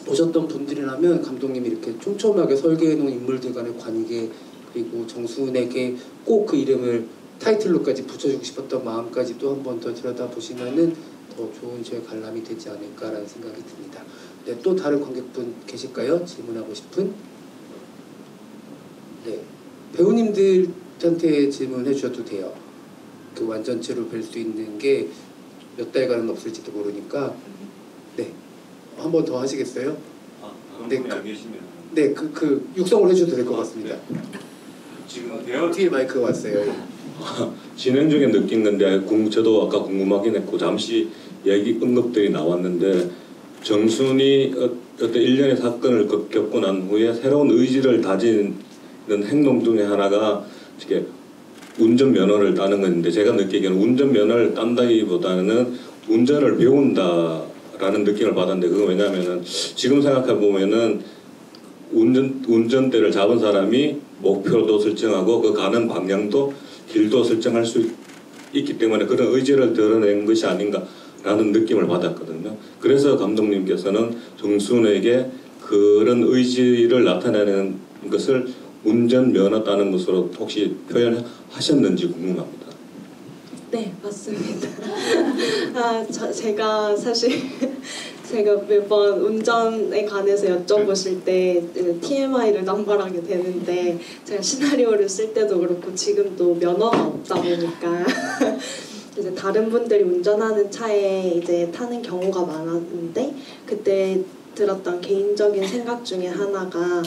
보셨던 분들이라면 감독님이 이렇게 촘촘하게 설계해놓은 인물들 간의 관계 그리고 정순에게 꼭 그 이름을 타이틀로까지 붙여주고 싶었던 마음까지 또 한 번 더 들여다보시면은 더 좋은 저의 관람이 되지 않을까라는 생각이 듭니다. 네, 또 다른 관객분 계실까요? 질문하고 싶은? 네, 배우님들한테 질문해 주셔도 돼요. 그 완전체로 뵐 수 있는 게 몇 달간은 없을지도 모르니까 네, 한 번 더 하시겠어요? 네, 네, 육성을 해주셔도 될 것 같습니다. 지금 뒤에 마이크가 왔어요. 진행 중에 느낀 건데 저도 아까 궁금하긴 했고 잠시 얘기 언급들이 나왔는데 정순이 어떤 일련의 사건을 겪고 난 후에 새로운 의지를 다지는 행동 중에 하나가 이렇게 운전면허를 따는 건데 제가 느끼기에는 운전면허를 딴다기보다는 운전을 배운다라는 느낌을 받았는데 그건 왜냐하면은 지금 생각해 보면은 운전대를 잡은 사람이 목표도 설정하고 그 가는 방향도 길도 설정할 수 있기 때문에 그런 의지를 드러낸 것이 아닌가라는 느낌을 받았거든요. 그래서 감독님께서는 정순에게 그런 의지를 나타내는 것을 운전면허 따는 것으로 혹시 표현하셨는지 궁금합니다. 네, 맞습니다. 제가 사실 제가 매번 운전에 관해서 여쭤보실 때 TMI를 남발하게 되는데 제가 시나리오를 쓸 때도 그렇고 지금도 면허가 없다 보니까 이제 다른 분들이 운전하는 차에 이제 타는 경우가 많았는데 그때 들었던 개인적인 생각 중에 하나가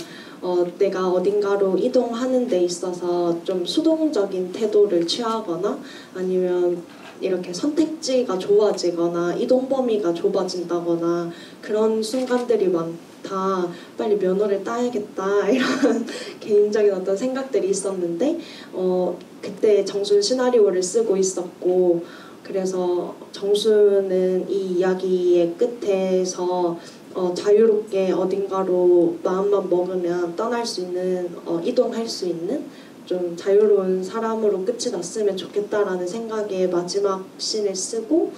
내가 어딘가로 이동하는 데 있어서 좀 수동적인 태도를 취하거나 아니면 이렇게 선택지가 좋아지거나 이동 범위가 좁아진다거나 그런 순간들이 많다. 빨리 면허를 따야겠다. 이런 개인적인 어떤 생각들이 있었는데 그때 정순 시나리오를 쓰고 있었고 그래서 정순은 이 이야기의 끝에서 자유롭게 어딘가로 마음만 먹으면 떠날 수 있는 이동할 수 있는 좀 자유로운 사람으로 끝이 났으면 좋겠다라는 생각에 마지막 씬을 쓰고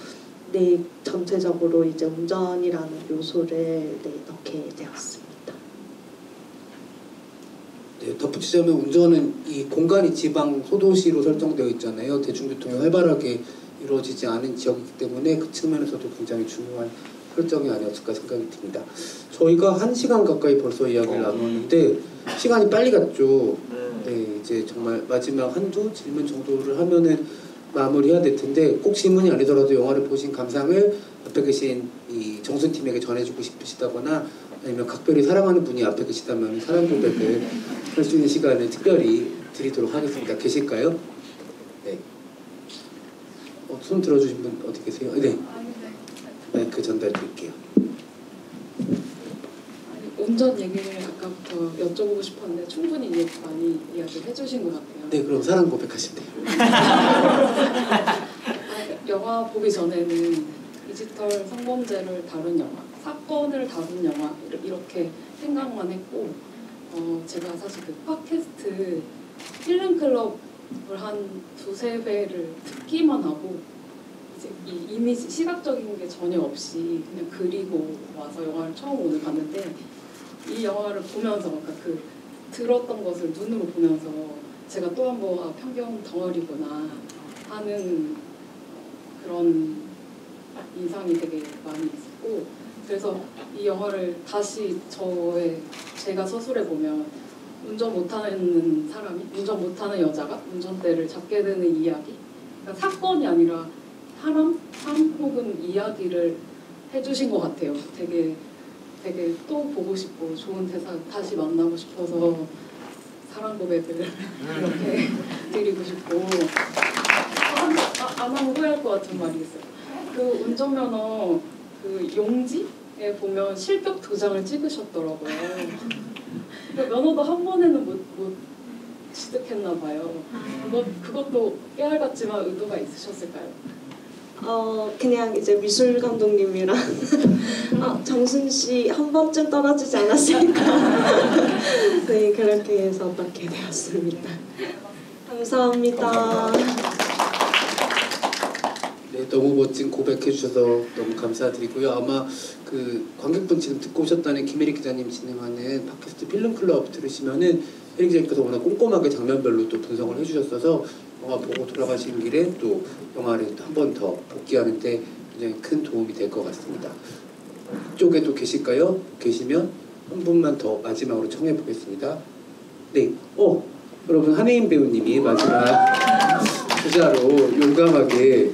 네 전체적으로 이제 운전이라는 요소를 넣게 되었습니다. 네, 덧붙이자면 운전은 이 공간이 지방 소도시로 설정되어 있잖아요. 대중교통이 활발하게 이루어지지 않은 지역이기 때문에 그 측면에서도 굉장히 중요한 설정이 아니었을까 생각이 듭니다. 저희가 1시간 가까이 벌써 이야기를 나눴는데 시간이 빨리 갔죠. 네, 이제 정말 마지막 한두 질문 정도를 하면은 마무리해야 될 텐데 꼭 질문이 아니더라도 영화를 보신 감상을 앞에 계신 이 정순팀에게 전해주고 싶으시다거나 아니면 각별히 사랑하는 분이 앞에 계시다면 사랑 고백을 할 수 있는 시간을 특별히 드리도록 하겠습니다. 계실까요? 네. 손 들어주신 분 어디 계세요? 네. 마이크 전달 드릴게요. 운전 얘기를 아까부터 여쭤보고 싶었는데 충분히 많이 이야기를 해주신 것 같아요. 네, 그럼 사랑 고백하시면 돼요. 영화 보기 전에는 디지털 성범죄를 다룬 영화 사건을 다룬 영화 이렇게 생각만 했고 제가 사실 그 팟캐스트 필름클럽을 한 두세 회를 듣기만 하고 이제 이 이미지 시각적인 게 전혀 없이 그냥 그리고 와서 영화를 처음 오늘 봤는데 이 영화를 보면서 그러니까 그 들었던 것을 눈으로 보면서 제가 또 한 번 편견 덩어리구나 하는 그런 인상이 되게 많이 있었고 그래서 이 영화를 다시 제가 서술해 보면 운전 못하는 사람이 운전 못하는 여자가 운전대를 잡게 되는 이야기 그러니까 사건이 아니라 삶 혹은 이야기를 해주신 것 같아요. 되게 또 보고 싶고 좋은 대사 다시 만나고 싶어서 사랑 고백을 이렇게 드리고 싶고 안 하면 후회할 것 같은 말이 있어요. 그 운전면허 그 용지에 보면 실격 도장을 찍으셨더라고요. 면허도 한 번에는 못 취득했나 봐요. 그것도 깨알 같지만 의도가 있으셨을까요? 그냥 이제 미술 감독님이랑 정순 씨 한 번쯤 떨어지지 않았을까. 네, 그렇게 해서 받게 되었습니다. 감사합니다. 네, 너무 멋진 고백해 주셔서 너무 감사드리고요. 아마 그 관객분 지금 듣고 오셨다는 김혜리 기자님 진행하는 팟캐스트 필름클럽 들으시면은 혜리 기자님께서 워낙 꼼꼼하게 장면별로 또 분석을 해주셨어서 영화 보고 돌아가시는 길에 또 영화를 한 번 더 복귀하는데 굉장히 큰 도움이 될 것 같습니다. 이쪽에도 계실까요? 계시면 한 분만 더 마지막으로 청해 보겠습니다. 네, 여러분 한혜인 배우님이 마지막 주자로 용감하게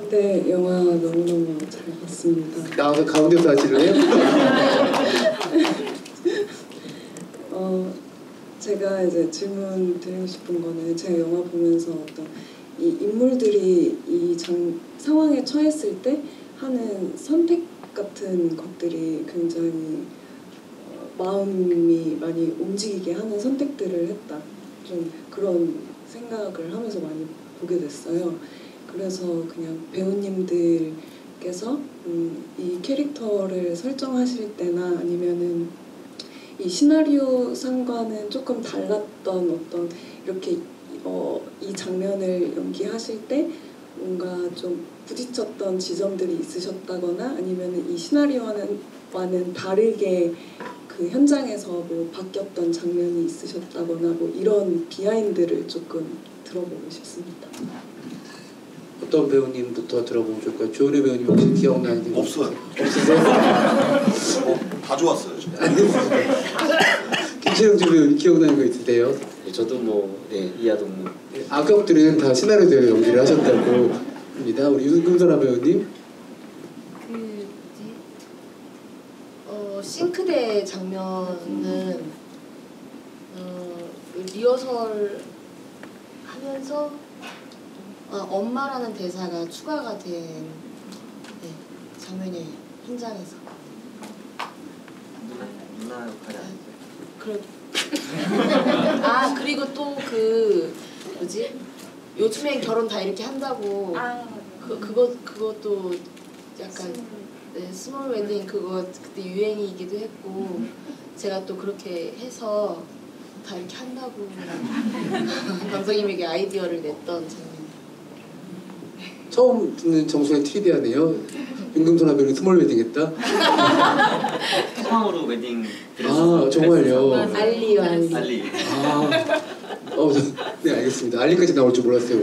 네, 영화 너무너무 잘 봤습니다. 나와서 가운데서 하실래요? 제가 이제 질문 드리고 싶은 거는 제가 영화 보면서 어떤 이 인물들이 이 상황에 처했을 때 하는 선택 같은 것들이 굉장히 마음이 많이 움직이게 하는 선택들을 했다. 좀 그런 생각을 하면서 많이 보게 됐어요. 그래서 그냥 배우님들께서 이 캐릭터를 설정하실 때나 아니면은 이 시나리오 상과는 조금 달랐던 어떤 이렇게 이 장면을 연기하실 때 뭔가 좀 부딪혔던 지점들이 있으셨다거나 아니면은 이 시나리오와는 다르게 그 현장에서 뭐 바뀌었던 장면이 있으셨다거나 뭐 이런 비하인드를 조금 들어보고 싶습니다. 어떤 배우님부터 들어보면 좋을까요? 조은혜 배우님 혹시 기억나는 게 없어요. 없으세요? 다 좋았어요. 김채영 배우님 기억나는 거 있으세요? 저도 이하동무 악역들은 다 시나리오대로 연기를 하셨다고 합니다. 우리 윤금선아 배우님? 싱크대 장면은 리허설 하면서 엄마라는 대사가 추가가 된 장면이 현장에서 누나 역할이 아니죠. 그리고 또 그 뭐지? 요즘엔 결혼 다 이렇게 한다고 그것도 약간 스몰 웨딩 그거 그때 유행이기도 했고 제가 또 그렇게 해서 다 이렇게 한다고 감독님에게 아이디어를 냈던 장면. 처음 듣는 정수의 트리비아네요. 윤금선아 배우님 스몰 웨딩 했다? 처음으로 웨딩 정말요? 알리요. 알리. 네 알겠습니다. 알리까지 나올 줄 몰랐어요.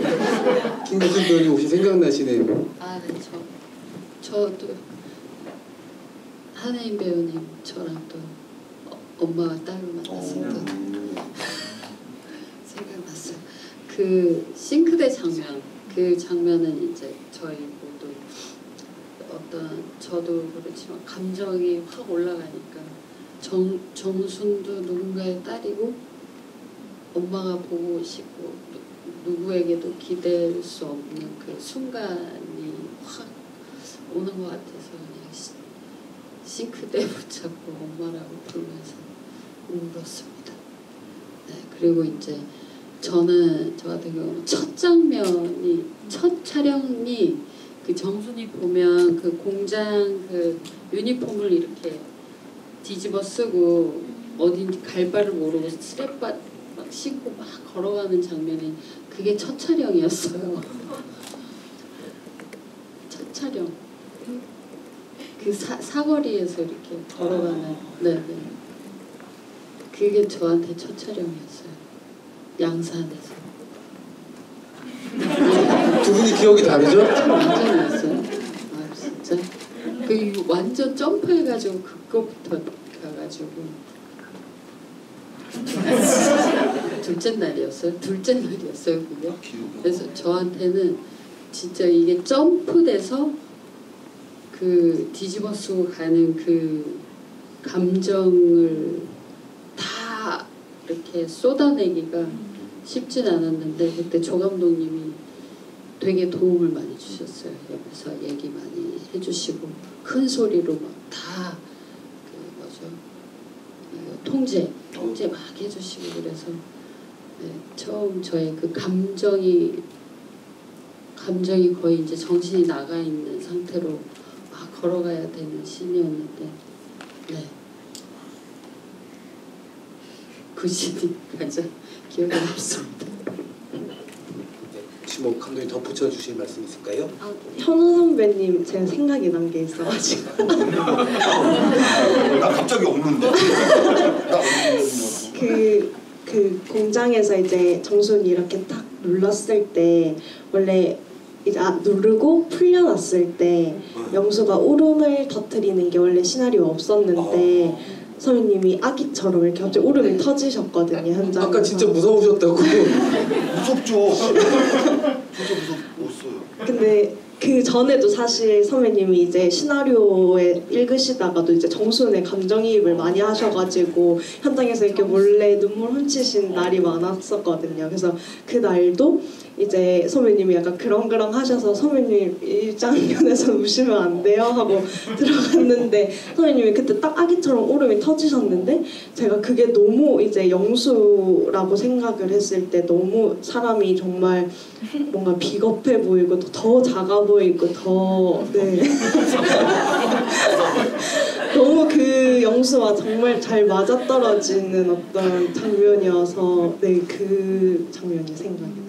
김국순 배우님 혹시 생각나시는? 네, 저도 한혜인 배우님 저랑 또 엄마와 딸로 만났을 때 생각났어요. 그 싱크대 장면, 그 장면은 이제 저희 모두 저도 그렇지만 감정이 확 올라가니까 정순도 누군가의 딸이고 엄마가 보고 싶고 누구에게도 기댈 수 없는 그 순간이 확 오는 것 같아서 그냥 싱크대 붙잡고 엄마라고 부르면서 울었습니다. 네, 그리고 이제 저 같은 경우는 첫 촬영이 그 정순이 보면 그 공장 그 유니폼을 이렇게 뒤집어 쓰고 어딘지 갈 바를 모르고 스랩바 막 신고 막 걸어가는 장면이 그게 첫 촬영이었어요. 첫 촬영. 그 사거리에서 이렇게 걸어가는. 네네. 그게 저한테 첫 촬영이었어요. 양산에서. 두 분이 기억이 다르죠? 완전이었어요. 아 진짜. 그 완전 점프해가지고 그거부터 가가지고 둘째 날이었어요. 그게. 그래서 저한테는 진짜 이게 점프돼서 그 뒤집어 쓰고 가는 그 감정을 다 이렇게 쏟아내기가 쉽진 않았는데 그때 조 감독님이 되게 도움을 많이 주셨어요. 옆에서 얘기 많이 해주시고 큰 소리로 막 다 그 뭐죠 통제 막 해주시고 그래서 네, 처음 저의 그 감정이 거의 이제 정신이 나가 있는 상태로 막 걸어가야 되는 씬이었는데 네. 그 씬이 가장 기억에 남습니다. 혹시 뭐 감독님 덧붙여 주실 말씀 있을까요? 아, 현우 선배님 제가 생각이 난 게 있어가지고 나 갑자기 없는데. 그 공장에서 이제 정순이 이렇게 탁 눌렀을 때 원래 이제 누르고 풀려났을 때 영수가 울음을 터뜨리는 게 원래 시나리오 없었는데 선배님이 아기처럼 이렇게 갑자기 울음이 터지셨거든요 현장에서. 아까 진짜 무서우셨다고. 무섭죠. 진짜 무서웠어요. 근데 그 전에도 사실 선배님이 이제 시나리오에 읽으시다가도 이제 정순의 감정이입을 많이 하셔가지고 현장에서 이렇게 몰래 눈물 훔치신 날이 많았었거든요. 그래서 그 날도 이제 선배님이 약간 그렁그렁 하셔서 선배님 이 장면에서 우시면 안 돼요 하고 들어갔는데 선배님이 그때 딱 아기처럼 울음이 터지셨는데 제가 그게 너무 이제 영수라고 생각을 했을 때 너무 사람이 정말 뭔가 비겁해 보이고 더 작아 보이고 더 네. 너무 그 영수와 정말 잘 맞아떨어지는 어떤 장면이어서 네, 그 장면이 생각이 납니다.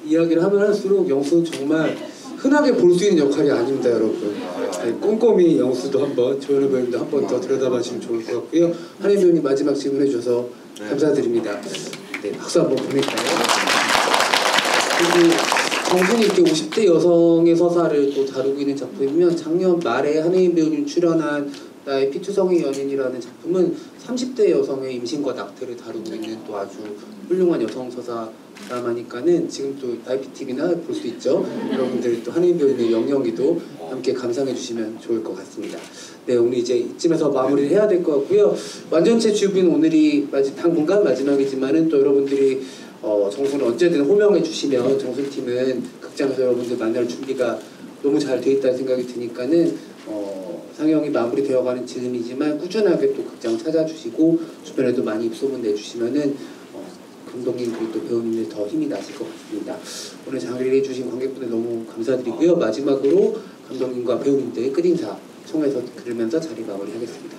이야기를 하면 할수록 영수는 정말 흔하게 볼 수 있는 역할이 아닙니다, 여러분. 네, 꼼꼼히 영수도 한번 조현우 배우님도 한 번 더 들여다봐 주시면 좋을 것 같고요. 한혜 배우님 마지막 질문해 주셔서 감사드립니다. 네, 박수 한번 보낼까요? 그리고 정순이 이렇게 50대 여성의 서사를 또 다루고 있는 작품이면 작년 말에 한혜인 배우님 출연한 나의 피투성이 연인이라는 작품은 30대 여성의 임신과 낙태를 다루고 있는 또 아주 훌륭한 여성 서사라마니까는 지금 또 IPTV나 볼 수 있죠. 여러분들 또 한혜인 배우님의 영영기도 함께 감상해 주시면 좋을 것 같습니다. 네, 오늘 이제 이쯤에서 마무리를 해야 될 것 같고요. 완전체 튜브는 오늘이 당분간 마지막이지만은 또 여러분들이 정순을 언제든 호명해 주시면 정순팀은 극장에서 여러분들 만날 준비가 너무 잘 돼 있다는 생각이 드니까는 상영이 마무리되어가는 즈음이지만 꾸준하게 또 극장 찾아주시고 주변에도 많이 입소문 내주시면은 감독님 그리고 또 배우님들 더 힘이 나실 것 같습니다. 오늘 장의를 해주신 관객분들 너무 감사드리고요. 마지막으로 감독님과 배우님들 끝인사 청해서 들으면서 자리 마무리하겠습니다.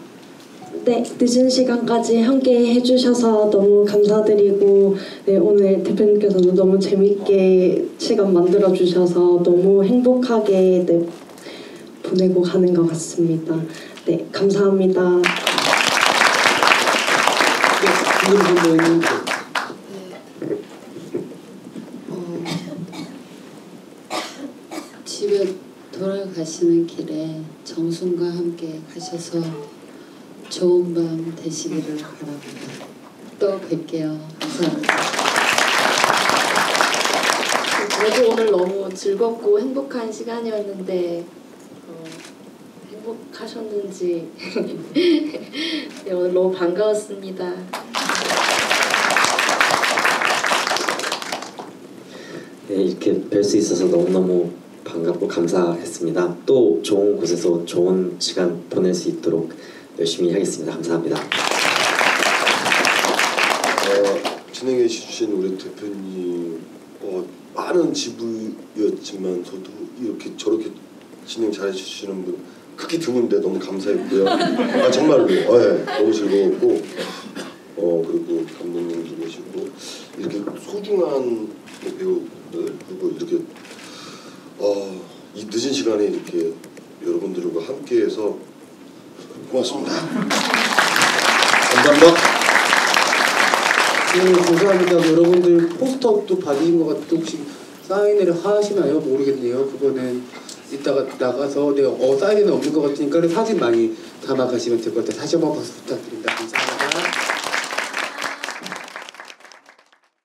네, 늦은 시간까지 함께 해주셔서 너무 감사드리고 네, 오늘 대표님께서도 너무 재밌게 시간 만들어주셔서 너무 행복하게 네, 보내고 가는 것 같습니다. 네, 감사합니다. 집에 돌아가시는 길에 정순과 함께 가셔서 좋은 밤 되시기를 바랍니다. 또 뵐게요. 감사합니다. 저도 오늘 너무 즐겁고 행복한 시간이었는데 행복하셨는지 네, 오늘 너무 반가웠습니다. 네, 이렇게 뵐 수 있어서 너무너무 반갑고 감사했습니다. 또 좋은 곳에서 좋은 시간 보낼 수 있도록 열심히 하겠습니다. 감사합니다. 진행해 주신 우리 대표님 많은 지부였지만서도 이렇게 저렇게 진행 잘해주시는 분 크게 드문데 너무 감사했고요. 정말로 너무 즐거웠고 그리고 감독님도 계시고 이렇게 소중한 배우들 그리고 이렇게 이 늦은 시간에 이렇게 여러분들과 함께해서 고맙습니다. 감사합니다. 네, 감사합니다. 여러분들 포스터도 받으신 것 같은데 혹시 사인을 하시나요? 모르겠네요. 그거는 이따가 나가서 사인은 없는 것 같으니까 사진 많이 담아 가시면 될 것 같아요. 다시 한번 박수 부탁드립니다. 감사합니다.